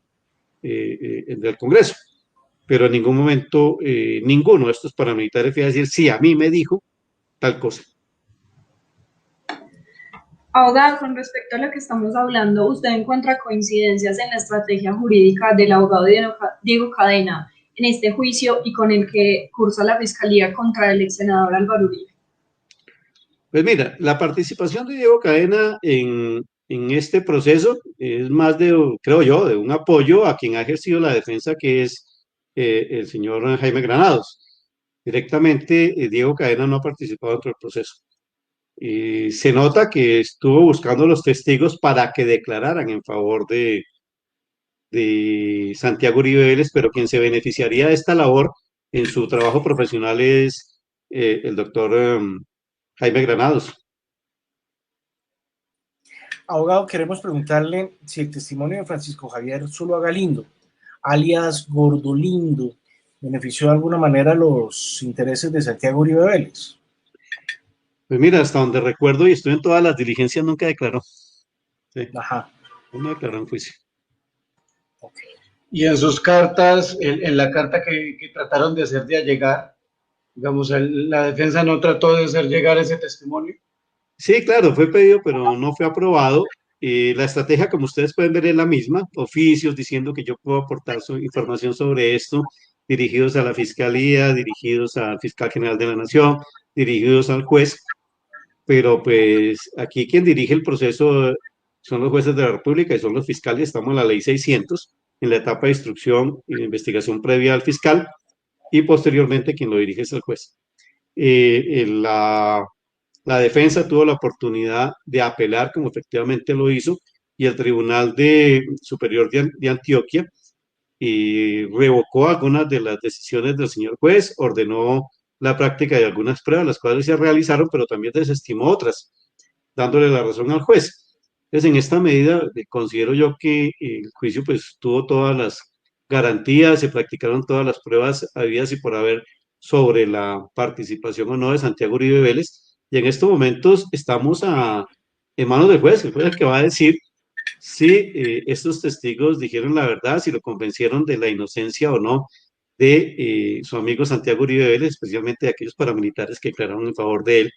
Speaker 5: del Congreso. Pero en ningún momento ninguno de estos paramilitares fue a decir, sí, a mí me dijo tal cosa.
Speaker 1: Abogado, con respecto a lo que estamos hablando, ¿usted encuentra coincidencias en la estrategia jurídica del abogado Diego Cadena en este juicio y con el que cursa la Fiscalía contra el ex senador Álvaro Uribe?
Speaker 5: Pues mira, la participación de Diego Cadena en este proceso es más de, creo yo, de un apoyo a quien ha ejercido la defensa, que es el señor Jaime Granados. Directamente, Diego Cadena no ha participado dentro del proceso. Y se nota que estuvo buscando los testigos para que declararan en favor de Santiago Uribe Vélez, pero quien se beneficiaría de esta labor en su trabajo profesional es el doctor Jaime Granados.
Speaker 3: Abogado, queremos preguntarle si el testimonio de Francisco Javier Zuluaga Galindo, alias Gordolindo, benefició de alguna manera los intereses de Santiago Uribe Vélez.
Speaker 5: Pues mira, hasta donde recuerdo y estoy en todas las diligencias, nunca declaró. Sí,
Speaker 3: Ajá.
Speaker 5: no declaró en juicio.
Speaker 3: Okay.
Speaker 2: Y en sus cartas, en la carta que trataron de hacer de allegar, digamos, la defensa no trató de hacer llegar ese testimonio.
Speaker 5: Sí, claro, fue pedido, pero no fue aprobado. La estrategia, como ustedes pueden ver, es la misma. Oficios diciendo que yo puedo aportar información sobre esto, dirigidos a la Fiscalía, dirigidos al Fiscal General de la Nación, dirigidos al juez. Pero pues aquí quien dirige el proceso son los jueces de la República y son los fiscales. Estamos en la ley 600, en la etapa de instrucción y de investigación previa al fiscal, y posteriormente quien lo dirige es el juez. La defensa tuvo la oportunidad de apelar, como efectivamente lo hizo, y el Tribunal Superior de Antioquia revocó algunas de las decisiones del señor juez, ordenó la práctica de algunas pruebas, las cuales se realizaron, pero también desestimó otras, dándole la razón al juez. Entonces, en esta medida, considero yo que el juicio pues tuvo todas las garantías, se practicaron todas las pruebas habidas y por haber sobre la participación o no de Santiago Uribe Vélez, y en estos momentos estamos en manos del juez, el juez es el que va a decir si estos testigos dijeron la verdad, si lo convencieron de la inocencia o no de su amigo Santiago Uribe Vélez, especialmente de aquellos paramilitares que declararon en favor de él,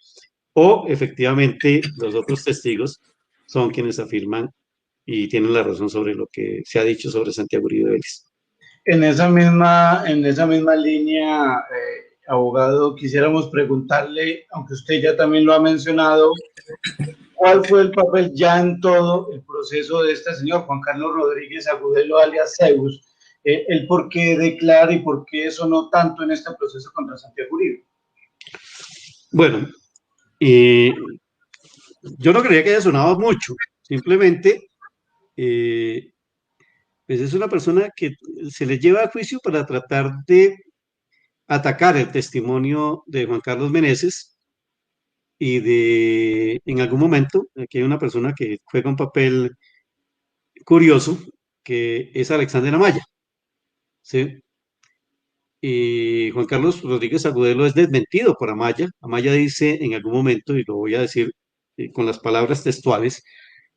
Speaker 5: o efectivamente los otros testigos son quienes afirman y tienen la razón sobre lo que se ha dicho sobre Santiago Uribe Vélez.
Speaker 2: En esa misma línea, abogado, quisiéramos preguntarle, aunque usted ya también lo ha mencionado, ¿cuál fue el papel ya en todo el proceso de este señor Juan Carlos Rodríguez Agudelo alias Zeus? El por qué declara y por qué sonó tanto en este proceso contra Santiago Uribe.
Speaker 5: Bueno, yo no creía que haya sonado mucho, simplemente pues es una persona que se le lleva a juicio para tratar de atacar el testimonio de Juan Carlos Meneses y en algún momento, aquí hay una persona que juega un papel curioso, que es Alexander Amaya, ¿sí? Y Juan Carlos Rodríguez Agudelo es desmentido por Amaya. Amaya dice en algún momento, y lo voy a decir con las palabras textuales,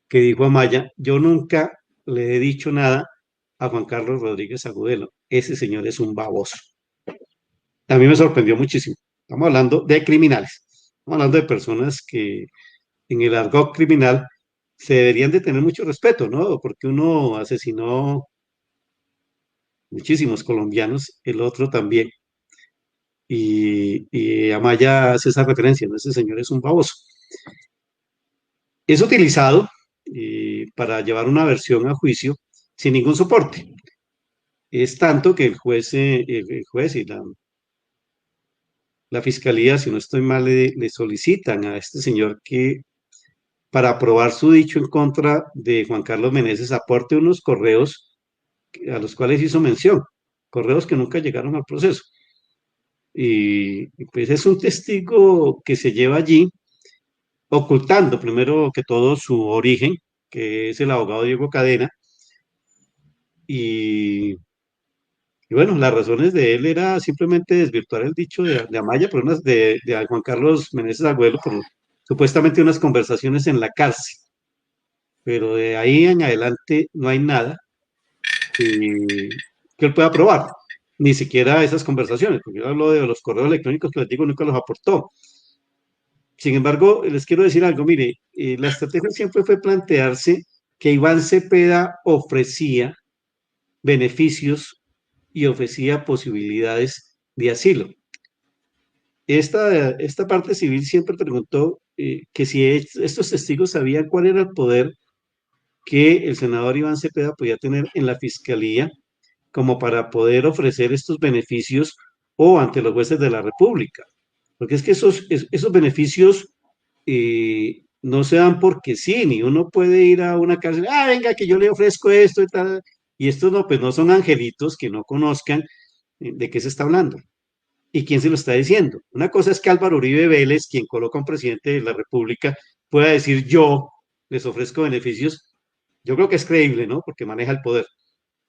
Speaker 5: que dijo Amaya: yo nunca le he dicho nada a Juan Carlos Rodríguez Agudelo, ese señor es un baboso. A mí me sorprendió muchísimo. Estamos hablando de criminales, estamos hablando de personas que en el argot criminal se deberían de tener mucho respeto, ¿no? Porque uno asesinó muchísimos colombianos, el otro también. Y Amaya hace esa referencia, ¿no? Ese señor es un baboso. Es utilizado para llevar una versión a juicio sin ningún soporte. Es tanto que el juez y la fiscalía, si no estoy mal, le solicitan a este señor que para probar su dicho en contra de Juan Carlos Meneses aporte unos correos a los cuales hizo mención, correos que nunca llegaron al proceso. Y pues es un testigo que se lleva allí ocultando primero que todo su origen, que es el abogado Diego Cadena, y, y bueno, las razones de él era simplemente desvirtuar el dicho de Amaya, de Juan Carlos Meneses Agüelo, por supuestamente unas conversaciones en la cárcel, pero de ahí en adelante no hay nada que él pueda probar, ni siquiera esas conversaciones, porque yo hablo de los correos electrónicos que les digo, nunca los aportó. Sin embargo, les quiero decir algo, mire, la estrategia siempre fue plantearse que Iván Cepeda ofrecía beneficios y ofrecía posibilidades de asilo. Esta parte civil siempre preguntó que si estos testigos sabían cuál era el poder que el senador Iván Cepeda podía tener en la fiscalía como para poder ofrecer estos beneficios o ante los jueces de la República. Porque es que esos beneficios no se dan porque sí, ni uno puede ir a una cárcel, venga, que yo le ofrezco esto y tal. Y estos no, pues no son angelitos que no conozcan de qué se está hablando y quién se lo está diciendo. Una cosa es que Álvaro Uribe Vélez, quien coloca a un presidente de la República, pueda decir yo les ofrezco beneficios. Yo creo que es creíble, ¿no? Porque maneja el poder.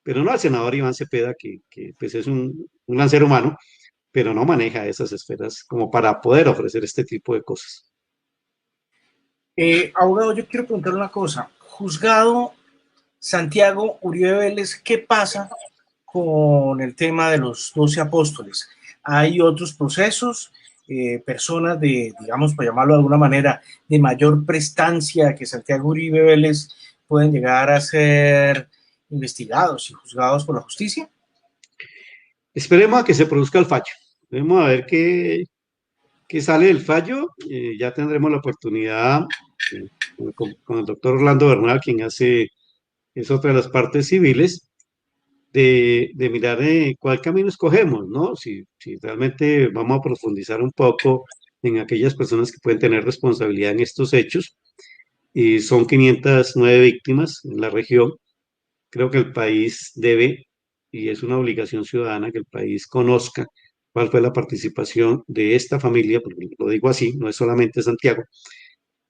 Speaker 5: Pero no al senador Iván Cepeda, que pues es un gran ser humano, pero no maneja esas esferas como para poder ofrecer este tipo de cosas.
Speaker 3: Abogado, yo quiero preguntarle una cosa. Juzgado Santiago Uribe Vélez, ¿qué pasa con el tema de los 12 apóstoles? ¿Hay otros procesos, personas de, digamos, por llamarlo de alguna manera, de mayor prestancia que Santiago Uribe Vélez pueden llegar a ser investigados y juzgados por la justicia?
Speaker 5: Esperemos a que se produzca el fallo. Esperemos a ver qué sale del fallo. Ya tendremos la oportunidad con el doctor Orlando Bernal, quien es otra de las partes civiles, de mirar cuál camino escogemos, ¿no? Si realmente vamos a profundizar un poco en aquellas personas que pueden tener responsabilidad en estos hechos. Y son 509 víctimas en la región. Creo que el país debe, y es una obligación ciudadana, que el país conozca cuál fue la participación de esta familia, porque lo digo así, no es solamente Santiago,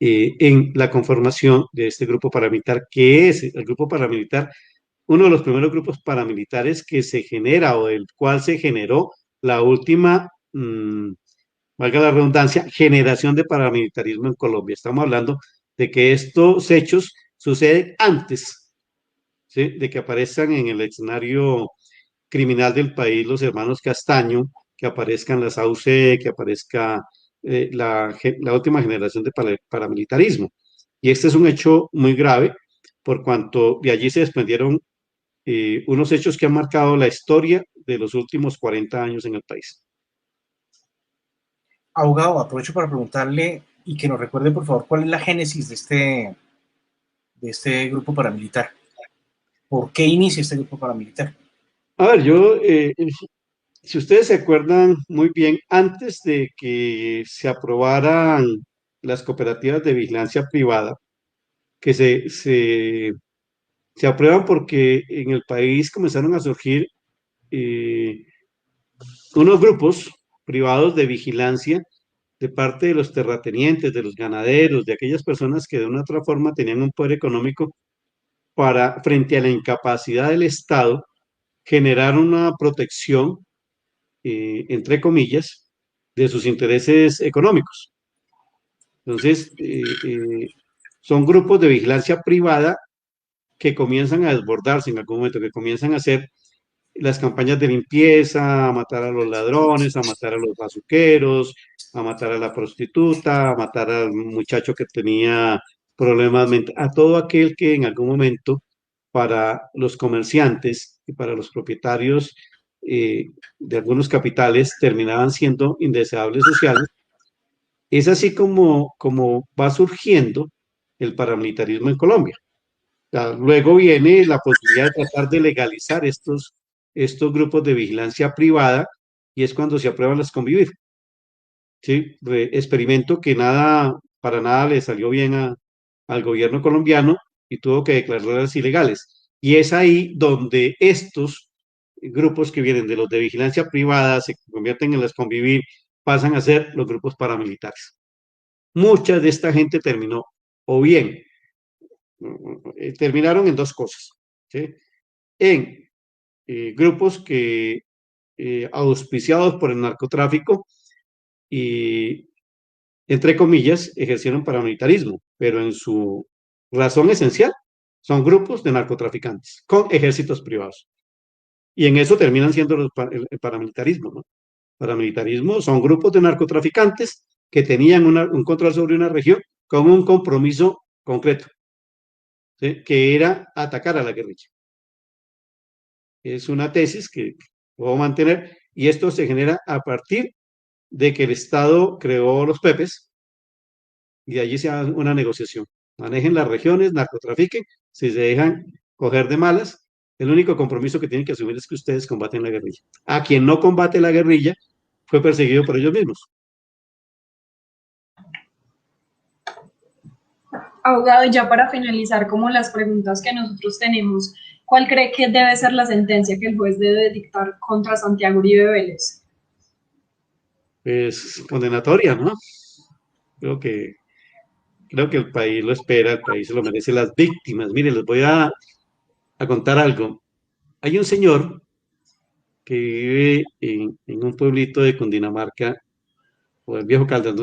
Speaker 5: en la conformación de este grupo paramilitar, que es el grupo paramilitar, uno de los primeros grupos paramilitares que se genera o del cual se generó la última, valga la redundancia, generación de paramilitarismo en Colombia. Estamos hablando de que estos hechos suceden antes, ¿sí?, de que aparezcan en el escenario criminal del país los hermanos Castaño, que aparezcan las AUC, que aparezca la última generación de paramilitarismo. Y este es un hecho muy grave, por cuanto de allí se desprendieron unos hechos que han marcado la historia de los últimos 40 años en el país.
Speaker 3: Abogado, aprovecho para preguntarle y que nos recuerde, por favor, cuál es la génesis de este grupo paramilitar. ¿Por qué inicia este grupo paramilitar?
Speaker 5: A ver, si ustedes se acuerdan muy bien, antes de que se aprobaran las cooperativas de vigilancia privada, que se aprueban porque en el país comenzaron a surgir eh, unos grupos privados de vigilancia de parte de los terratenientes, de los ganaderos, de aquellas personas que de una u otra forma tenían un poder económico para, frente a la incapacidad del Estado, generar una protección, entre comillas, de sus intereses económicos. Entonces, son grupos de vigilancia privada que comienzan a desbordarse en algún momento, que comienzan a hacer las campañas de limpieza, a matar a los ladrones, a matar a los bazuqueros, a matar a la prostituta, a matar al muchacho que tenía problemas mentales, a todo aquel que en algún momento para los comerciantes y para los propietarios de algunos capitales terminaban siendo indeseables sociales. Es así como va surgiendo el paramilitarismo en Colombia. Luego viene la posibilidad de tratar de legalizar estos grupos de vigilancia privada y es cuando se aprueban las convivir. ¿Sí? Experimento que para nada le salió bien al gobierno colombiano y tuvo que declararlas ilegales. Y es ahí donde estos grupos que vienen de los de vigilancia privada se convierten en las convivir, pasan a ser los grupos paramilitares. Mucha de esta gente terminó, o bien, terminaron en dos cosas, ¿sí? En grupos que auspiciados por el narcotráfico y, entre comillas, ejercieron paramilitarismo, pero en su razón esencial son grupos de narcotraficantes con ejércitos privados. Y en eso terminan siendo el paramilitarismo, ¿no? Paramilitarismo son grupos de narcotraficantes que tenían un control sobre una región con un compromiso concreto, ¿sí? Que era atacar a la guerrilla. Es una tesis que puedo mantener y esto se genera a partir de que el Estado creó los PEPES y de allí se hace una negociación. Manejen las regiones, narcotrafiquen, si se dejan coger de malas, el único compromiso que tienen que asumir es que ustedes combaten la guerrilla. A quien no combate la guerrilla fue perseguido por ellos mismos.
Speaker 1: Abogado, y ya para finalizar como las preguntas que nosotros tenemos, ¿cuál cree que debe ser la sentencia que el juez debe dictar contra Santiago Uribe Vélez?
Speaker 5: Pues condenatoria, ¿no? Creo que, creo que el país lo espera, el país se lo merece, las víctimas. Miren, les voy a contar algo. Hay un señor que vive en un pueblito de Cundinamarca, o el Viejo Caldas,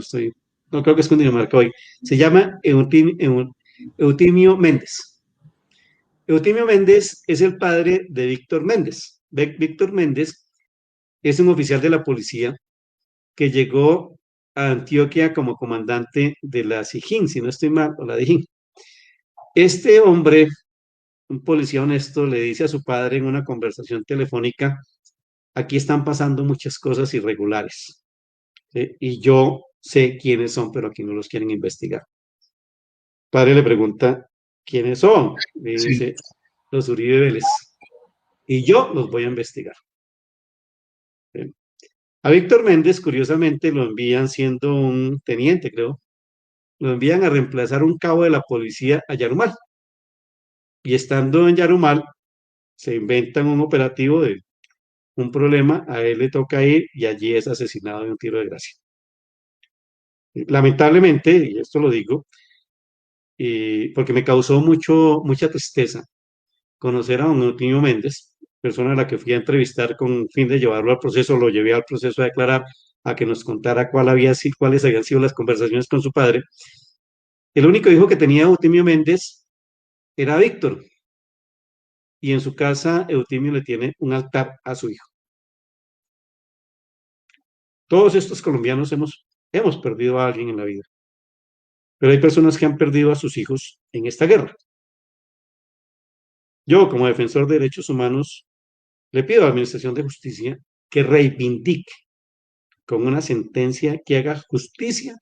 Speaker 5: no creo que es Cundinamarca hoy. Se llama Eutimio Méndez. Eutimio Méndez es el padre de Víctor Méndez. Víctor Méndez es un oficial de la policía que llegó a Antioquia como comandante de la SIJIN, si no estoy mal, o la DIJÍN. Este hombre, un policía honesto, le dice a su padre en una conversación telefónica, aquí están pasando muchas cosas irregulares, ¿sí? Y yo sé quiénes son, pero aquí no los quieren investigar. El padre le pregunta, ¿quiénes son? Le
Speaker 2: Sí.
Speaker 5: dice, los Uribe Vélez. Y yo los voy a investigar. ¿Sí? A Víctor Méndez, curiosamente, lo envían siendo un teniente, creo. Lo envían a reemplazar un cabo de la policía a Yarumal. Y estando en Yarumal, se inventan un operativo de un problema, a él le toca ir y allí es asesinado de un tiro de gracia. Lamentablemente, y esto lo digo, porque me causó mucha tristeza conocer a don Eutimio Méndez, persona a la que fui a entrevistar con fin de llevarlo al proceso, lo llevé al proceso a declarar, a que nos contara cuáles habían sido las conversaciones con su padre. El único hijo que tenía Eutimio Méndez era Víctor, y en su casa Eutimio le tiene un altar a su hijo. Todos estos colombianos hemos perdido a alguien en la vida, pero hay personas que han perdido a sus hijos en esta guerra. Yo, como defensor de derechos humanos, le pido a la Administración de Justicia que reivindique con una sentencia que haga justicia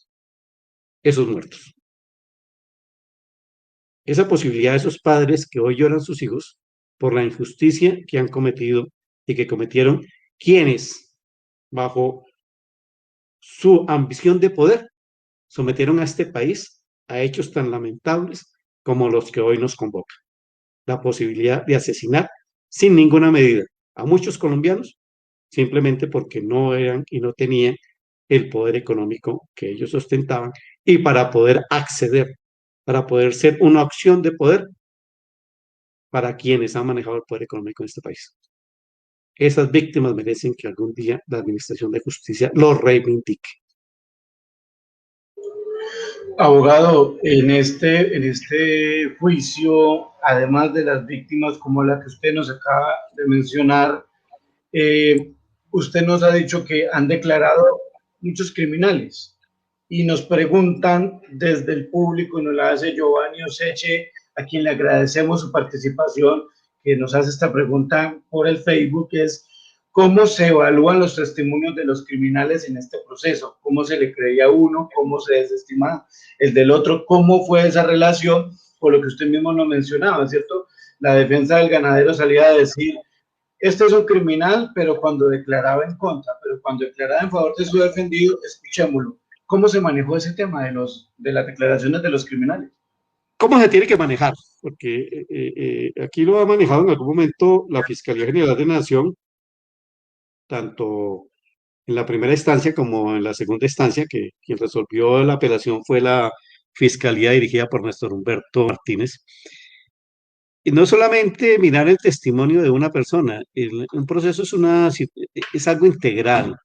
Speaker 5: esos muertos. Esa posibilidad de esos padres que hoy lloran sus hijos por la injusticia que han cometido y que cometieron quienes, bajo su ambición de poder, sometieron a este país a hechos tan lamentables como los que hoy nos convocan. La posibilidad de asesinar sin ninguna medida a muchos colombianos simplemente porque no eran y no tenían el poder económico que ellos ostentaban y para poder acceder, para poder ser una opción de poder para quienes han manejado el poder económico en este país. Esas víctimas merecen que algún día la Administración de Justicia los reivindique.
Speaker 2: Abogado, en este juicio, además de las víctimas como la que usted nos acaba de mencionar, usted nos ha dicho que han declarado muchos criminales y nos preguntan desde el público, y nos la hace Giovanni Oseche, a quien le agradecemos su participación, que nos hace esta pregunta por el Facebook, es ¿cómo se evalúan los testimonios de los criminales en este proceso? ¿Cómo se le creía a uno? ¿Cómo se desestima el del otro? ¿Cómo fue esa relación? Por lo que usted mismo nos mencionaba, ¿cierto? La defensa del ganadero salía a decir, este es un criminal, pero cuando declaraba en contra, pero cuando declaraba en favor de su defendido, escuchémoslo. ¿Cómo se manejó ese tema de las declaraciones de los criminales?
Speaker 5: ¿Cómo se tiene que manejar? Porque aquí lo ha manejado en algún momento la Fiscalía General de la Nación, tanto en la primera instancia como en la segunda instancia, que quien resolvió la apelación fue la Fiscalía dirigida por Néstor Humberto Martínez. Y no solamente mirar el testimonio de una persona, un proceso es algo integral.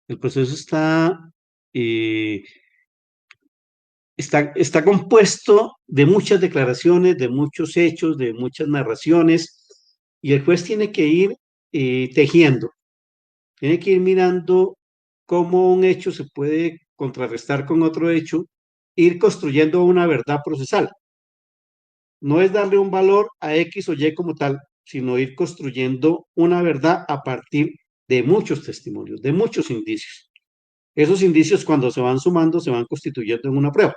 Speaker 5: El proceso eh, está compuesto de muchas declaraciones, de muchos hechos, de muchas narraciones, y el juez tiene que ir tejiendo, tiene que ir mirando cómo un hecho se puede contrarrestar con otro hecho, ir construyendo una verdad procesal. No es darle un valor a X o Y como tal, sino ir construyendo una verdad a partir de muchos testimonios, de muchos indicios. Esos indicios, cuando se van sumando, se van constituyendo en una prueba.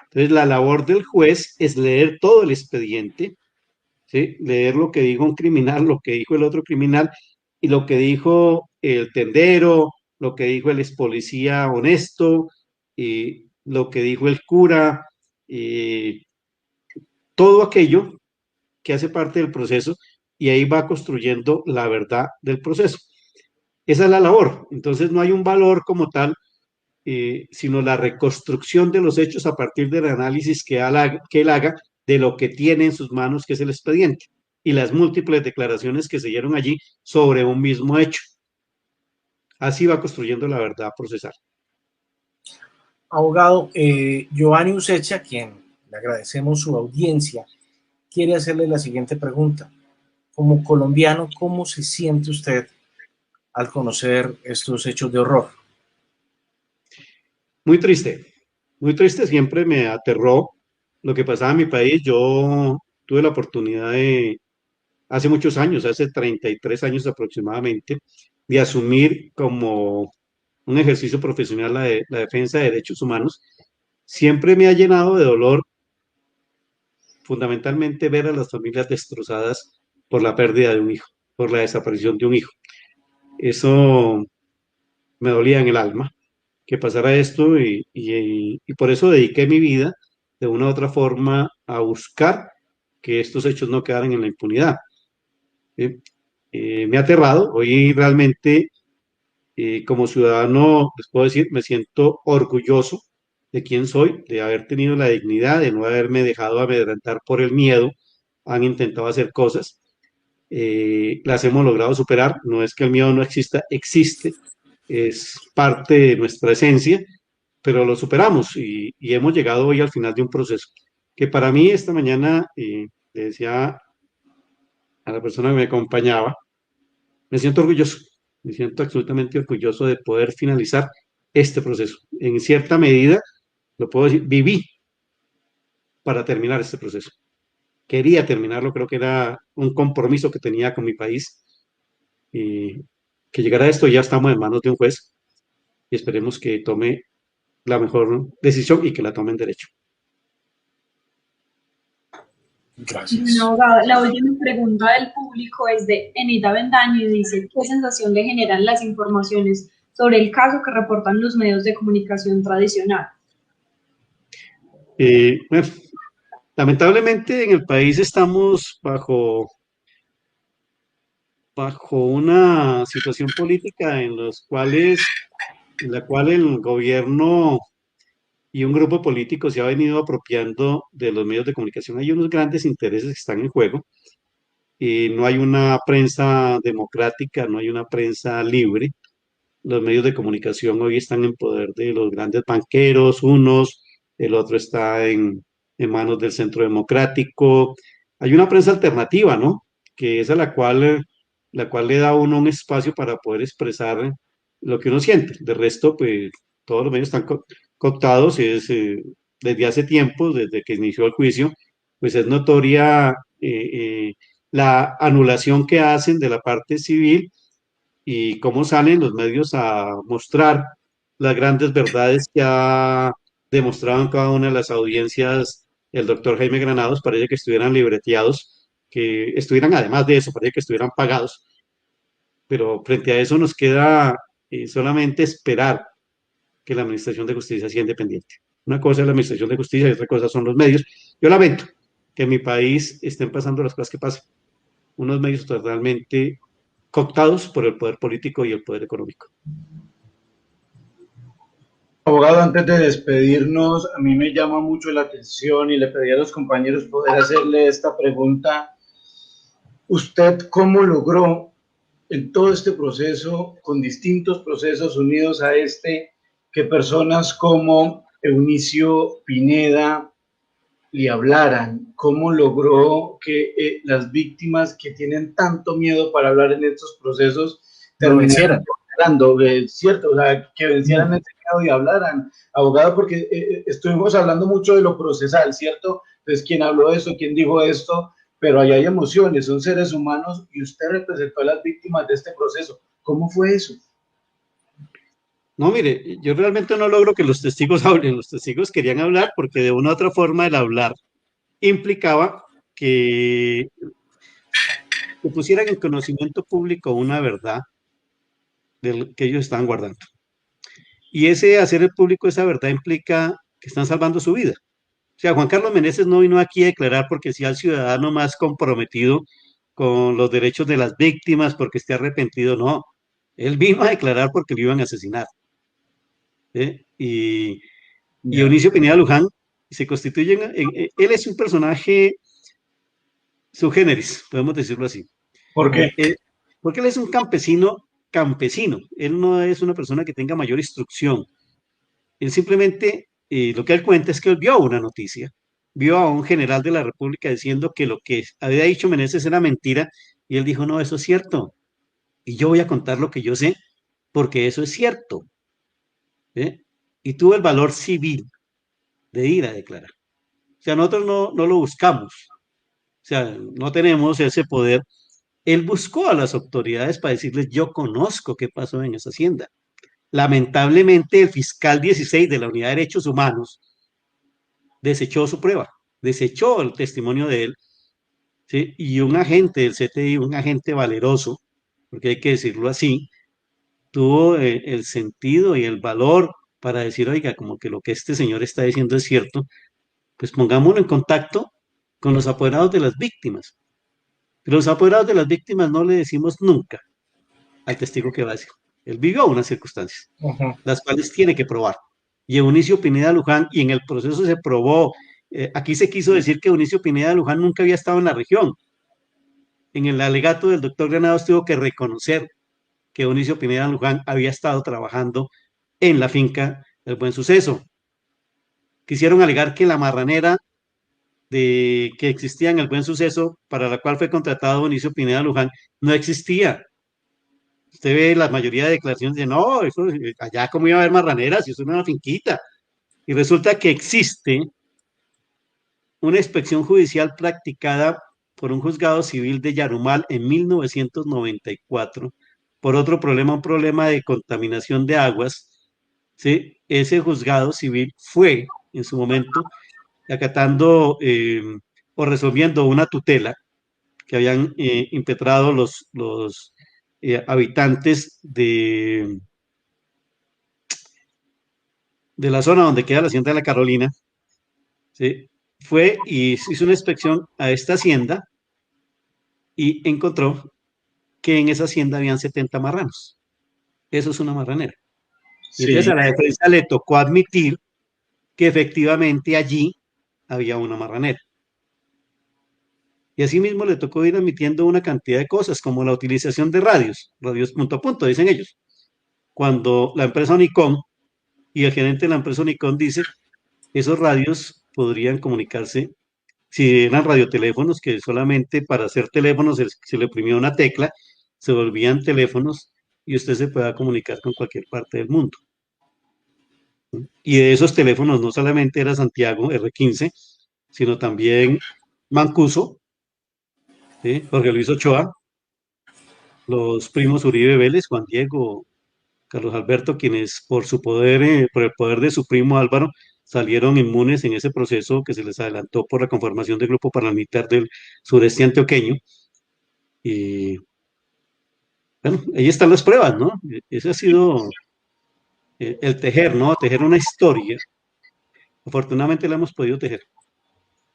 Speaker 5: Entonces, la labor del juez es leer todo el expediente, ¿sí? Leer lo que dijo un criminal, lo que dijo el otro criminal y lo que dijo el tendero, lo que dijo el ex policía honesto, y lo que dijo el cura, y todo aquello que hace parte del proceso, y ahí va construyendo la verdad del proceso. Esa es la labor. Entonces no hay un valor como tal, sino la reconstrucción de los hechos a partir del análisis que él haga de lo que tiene en sus manos, que es el expediente, y las múltiples declaraciones que se dieron allí sobre un mismo hecho. Así va construyendo la verdad procesal.
Speaker 3: Abogado, Giovanni Usecha, a quien le agradecemos su audiencia, quiere hacerle la siguiente pregunta. Como colombiano, ¿cómo se siente usted al conocer estos hechos de horror?
Speaker 5: Muy triste, siempre me aterró lo que pasaba en mi país. Yo tuve la oportunidad de, hace muchos años, hace 33 años aproximadamente, de asumir como un ejercicio profesional la defensa de derechos humanos. Siempre me ha llenado de dolor, fundamentalmente, ver a las familias destrozadas por la pérdida de un hijo, por la desaparición de un hijo. Eso me dolía en el alma, que pasara esto, y por eso dediqué mi vida de una u otra forma a buscar que estos hechos no quedaran en la impunidad. Eh, Me ha aterrado, hoy realmente como ciudadano, les puedo decir, me siento orgulloso de quién soy, de haber tenido la dignidad, de no haberme dejado amedrentar por el miedo. Han intentado hacer cosas, las hemos logrado superar. No es que el miedo no exista, existe, es parte de nuestra esencia, pero lo superamos y hemos llegado hoy al final de un proceso que para mí esta mañana, le decía a la persona que me acompañaba, me siento orgulloso, me siento absolutamente orgulloso de poder finalizar este proceso. En cierta medida, lo puedo decir, viví para terminar este proceso. Quería terminarlo, creo que era un compromiso que tenía con mi país, y que llegara a esto. Ya estamos en manos de un juez y esperemos que tome la mejor decisión y que la tome en derecho.
Speaker 3: Gracias.
Speaker 1: Abogado, la última pregunta del público es de Enita Bendaño y dice: ¿qué sensación le generan las informaciones sobre el caso que reportan los medios de comunicación tradicional?
Speaker 5: Bueno, lamentablemente en el país estamos bajo una situación política en la cual el gobierno y un grupo político se ha venido apropiando de los medios de comunicación. Hay unos grandes intereses que están en juego, y no hay una prensa democrática, no hay una prensa libre. Los medios de comunicación hoy están en poder de los grandes banqueros, unos, el otro está en manos del Centro Democrático. Hay una prensa alternativa, ¿no? Que es a la cual le da a uno un espacio para poder expresar lo que uno siente. De resto, pues todos los medios están cooptados. Desde hace tiempo, desde que inició el juicio, pues es notoria la anulación que hacen de la parte civil, y cómo salen los medios a mostrar las grandes verdades que ha demostrado en cada una de las audiencias el doctor Jaime Granados. Parece que estuvieran libreteados, que estuvieran, además de eso, parece que estuvieran pagados, pero frente a eso nos queda solamente esperar que la Administración de Justicia sea independiente. Una cosa es la Administración de Justicia y otra cosa son los medios. Yo lamento que en mi país estén pasando las cosas que pasan. Unos medios totalmente cooptados por el poder político y el poder económico.
Speaker 2: Abogado, antes de despedirnos, a mí me llama mucho la atención y le pedí a los compañeros poder hacerle esta pregunta. ¿Usted cómo logró en todo este proceso, con distintos procesos unidos a este, que personas como Eunicio Pineda le hablaran? ¿Cómo logró que las víctimas que tienen tanto miedo para hablar en estos procesos terminaran hablando? ¿Cierto? O sea, que vencieran ese y hablaran, abogado, porque estuvimos hablando mucho de lo procesal, ¿cierto? Entonces, ¿quién habló de esto? ¿Quién dijo esto? Pero ahí hay emociones, son seres humanos y usted representó a las víctimas de este proceso. ¿Cómo fue eso?
Speaker 5: No, mire, yo realmente no logro que los testigos hablen. Los testigos querían hablar porque de una u otra forma el hablar implicaba que pusieran en conocimiento público una verdad que ellos estaban guardando. Y ese hacer el público esa verdad implica que están salvando su vida. O sea, Juan Carlos Meneses no vino aquí a declarar porque sea el ciudadano más comprometido con los derechos de las víctimas, porque esté arrepentido, no. Él vino a declarar porque lo iban a asesinar. ¿Eh? Y
Speaker 2: Ya.
Speaker 5: Eunicio Pineda Luján se constituye, él es un personaje subgéneris, podemos decirlo así.
Speaker 2: ¿Por qué?
Speaker 5: Porque él es un campesino. Él no es una persona que tenga mayor instrucción. Él simplemente, lo que él cuenta es que él vio una noticia, vio a un general de la República diciendo que lo que había dicho Meneses era mentira, y él dijo, no, eso es cierto, y yo voy a contar lo que yo sé, porque eso es cierto. ¿Eh? Y tuvo el valor civil de ir a declarar. O sea, nosotros no lo buscamos, o sea, no tenemos ese poder. Él buscó a las autoridades para decirles, yo conozco qué pasó en esa hacienda. Lamentablemente, el fiscal 16 de la Unidad de Derechos Humanos desechó su prueba, desechó el testimonio de él, ¿sí? Y un agente del CTI, un agente valeroso, porque hay que decirlo así, tuvo el sentido y el valor para decir, oiga, como que lo que este señor está diciendo es cierto, pues pongámoslo en contacto con los apoderados de las víctimas. Pero los apoderados de las víctimas no le decimos nunca al testigo que va a decir. Él vivió unas circunstancias, las cuales tiene que probar. Y Eunicio Pineda Luján, y en el proceso se probó, aquí se quiso decir que Eunicio Pineda Luján nunca había estado en la región. En el alegato del doctor Granados tuvo que reconocer que Eunicio Pineda Luján había estado trabajando en la finca del Buen Suceso. Quisieron alegar que la marranera que existía en el Buen Suceso, para la cual fue contratado Eunicio Pineda Luján, no existía. Usted ve la mayoría de declaraciones de no, eso, allá como iba a haber marraneras, y eso no era una finquita. Y resulta que existe una inspección judicial practicada por un juzgado civil de Yarumal en 1994 por otro problema, un problema de contaminación de aguas. ¿Sí? Ese juzgado civil fue en su momento acatando o resolviendo una tutela que habían impetrado los habitantes de la zona donde queda la hacienda de la Carolina. ¿Sí? Fue y hizo una inspección a esta hacienda y encontró que en esa hacienda habían 70 marranos. Eso es una marranera. Y entonces
Speaker 2: Sí.
Speaker 5: a la defensa le tocó admitir que efectivamente allí había una marranera. Y asimismo le tocó ir admitiendo una cantidad de cosas, como la utilización de radios punto a punto, dicen ellos. Cuando la empresa Unicom y el gerente de la empresa Unicom dice, esos radios podrían comunicarse, si eran radioteléfonos, que solamente para hacer teléfonos se le oprimía una tecla, se volvían teléfonos y usted se pueda comunicar con cualquier parte del mundo. Y de esos teléfonos no solamente era Santiago R15, sino también Mancuso, ¿sí? Jorge Luis Ochoa, los primos Uribe Vélez, Juan Diego, Carlos Alberto, quienes por su poder, por el poder de su primo Álvaro, salieron inmunes en ese proceso que se les adelantó por la conformación del grupo paramilitar del sureste antioqueño. Y bueno, ahí están las pruebas, ¿no? Ese ha sido el tejer, ¿no? Tejer una historia. Afortunadamente la hemos podido tejer.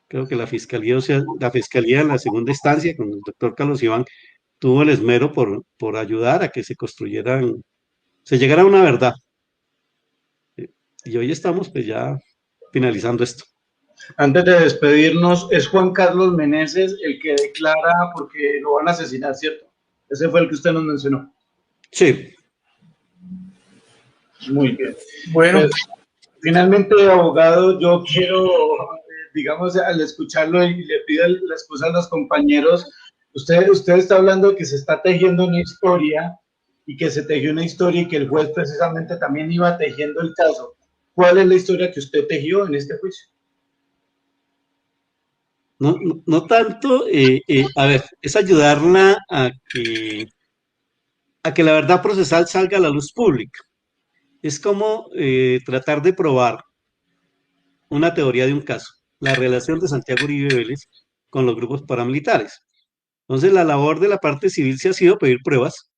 Speaker 5: Creo que la fiscalía, o sea, la fiscalía en la segunda instancia, con el doctor Carlos Iván, tuvo el esmero por ayudar a que se construyeran, se llegara a una verdad. Y hoy estamos pues ya finalizando esto.
Speaker 2: Antes de despedirnos, es Juan Carlos Meneses el que declara porque lo van a asesinar, ¿cierto? Ese fue el que usted nos mencionó.
Speaker 5: Sí.
Speaker 2: Muy bien.
Speaker 3: Bueno,
Speaker 2: Pues, finalmente, abogado, yo quiero, digamos, al escucharlo y le pido la excusa a los compañeros, usted está hablando de que se está tejiendo una historia y que se tejió una historia y que el juez precisamente también iba tejiendo el caso. ¿Cuál es la historia que usted tejió en este juicio?
Speaker 5: No tanto, a ver, es ayudarla a que la verdad procesal salga a la luz pública. Es como tratar de probar una teoría de un caso, la relación de Santiago Uribe Vélez con los grupos paramilitares. Entonces, la labor de la parte civil se ha sido pedir pruebas,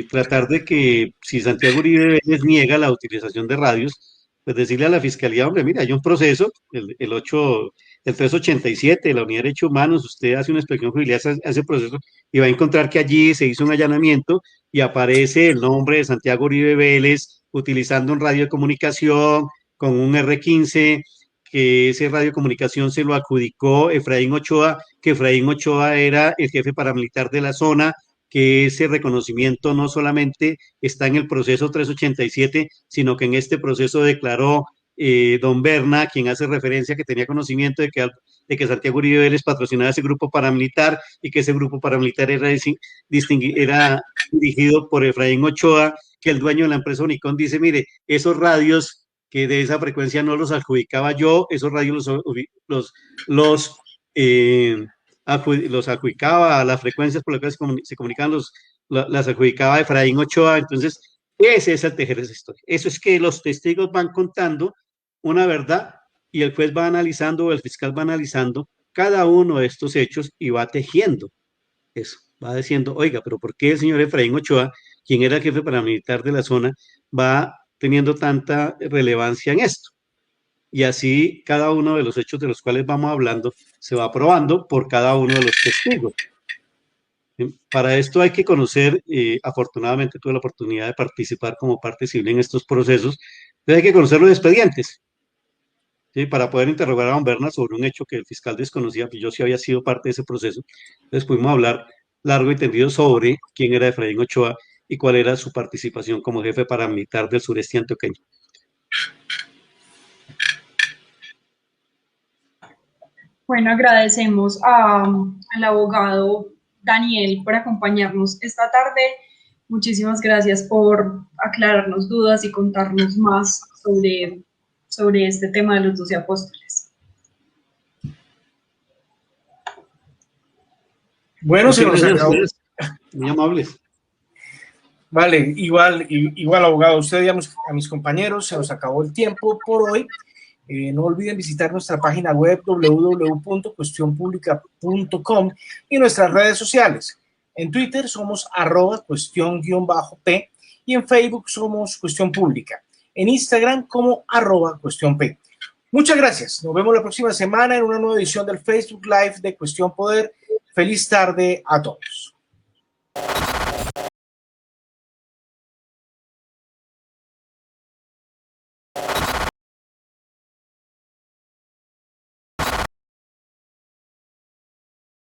Speaker 5: tratar de que si Santiago Uribe Vélez niega la utilización de radios, pues decirle a la fiscalía, hombre, mira, hay un proceso, el 387 de la Unidad de Derechos Humanos, usted hace una inspección jubilada a ese proceso y va a encontrar que allí se hizo un allanamiento y aparece el nombre de Santiago Uribe Vélez utilizando un radio de comunicación con un R15, que ese radio de comunicación se lo adjudicó Efraín Ochoa, que Efraín Ochoa era el jefe paramilitar de la zona, que ese reconocimiento no solamente está en el proceso 387, sino que en este proceso declaró don Berna, quien hace referencia que tenía conocimiento de que Santiago Uribe Vélez patrocinaba ese grupo paramilitar y que ese grupo paramilitar era dirigido por Efraín Ochoa, que el dueño de la empresa Unicom dice, mire, esos radios que de esa frecuencia no los adjudicaba yo, esos radios los los adjudicaba a las frecuencias por las que se comunicaban, las adjudicaba Efraín Ochoa. Entonces, ese es el tejer esa historia. Eso es que los testigos van contando una verdad y el juez va analizando o el fiscal va analizando cada uno de estos hechos y va tejiendo eso. Va diciendo, oiga, pero ¿por qué el señor Efraín Ochoa, quien era el jefe paramilitar de la zona, va teniendo tanta relevancia en esto? Y así cada uno de los hechos de los cuales vamos hablando se va probando por cada uno de los testigos. Para esto hay que conocer, afortunadamente tuve la oportunidad de participar como parte civil en estos procesos, entonces hay que conocer los expedientes, ¿sí? Para poder interrogar a don Berna sobre un hecho que el fiscal desconocía, pues yo sí había sido parte de ese proceso. Entonces pudimos hablar largo y tendido sobre quién era Efraín Ochoa y cuál era su participación como jefe paramilitar del sureste antioqueño.
Speaker 1: Bueno, agradecemos al abogado Daniel por acompañarnos esta tarde. Muchísimas gracias por aclararnos dudas y contarnos más sobre este tema de los 12 apóstoles.
Speaker 3: Bueno, se nos acabó.
Speaker 5: Muy amables.
Speaker 3: Vale, igual abogado, a usted y a mis compañeros, se nos acabó el tiempo por hoy. No olviden visitar nuestra página web www.cuestionpublica.com y nuestras redes sociales. En Twitter somos @cuestión_p y en Facebook somos Cuestión Pública. En Instagram como @cuestionp. Muchas gracias. Nos vemos la próxima semana en una nueva edición del Facebook Live de Cuestión Poder. Feliz tarde a todos.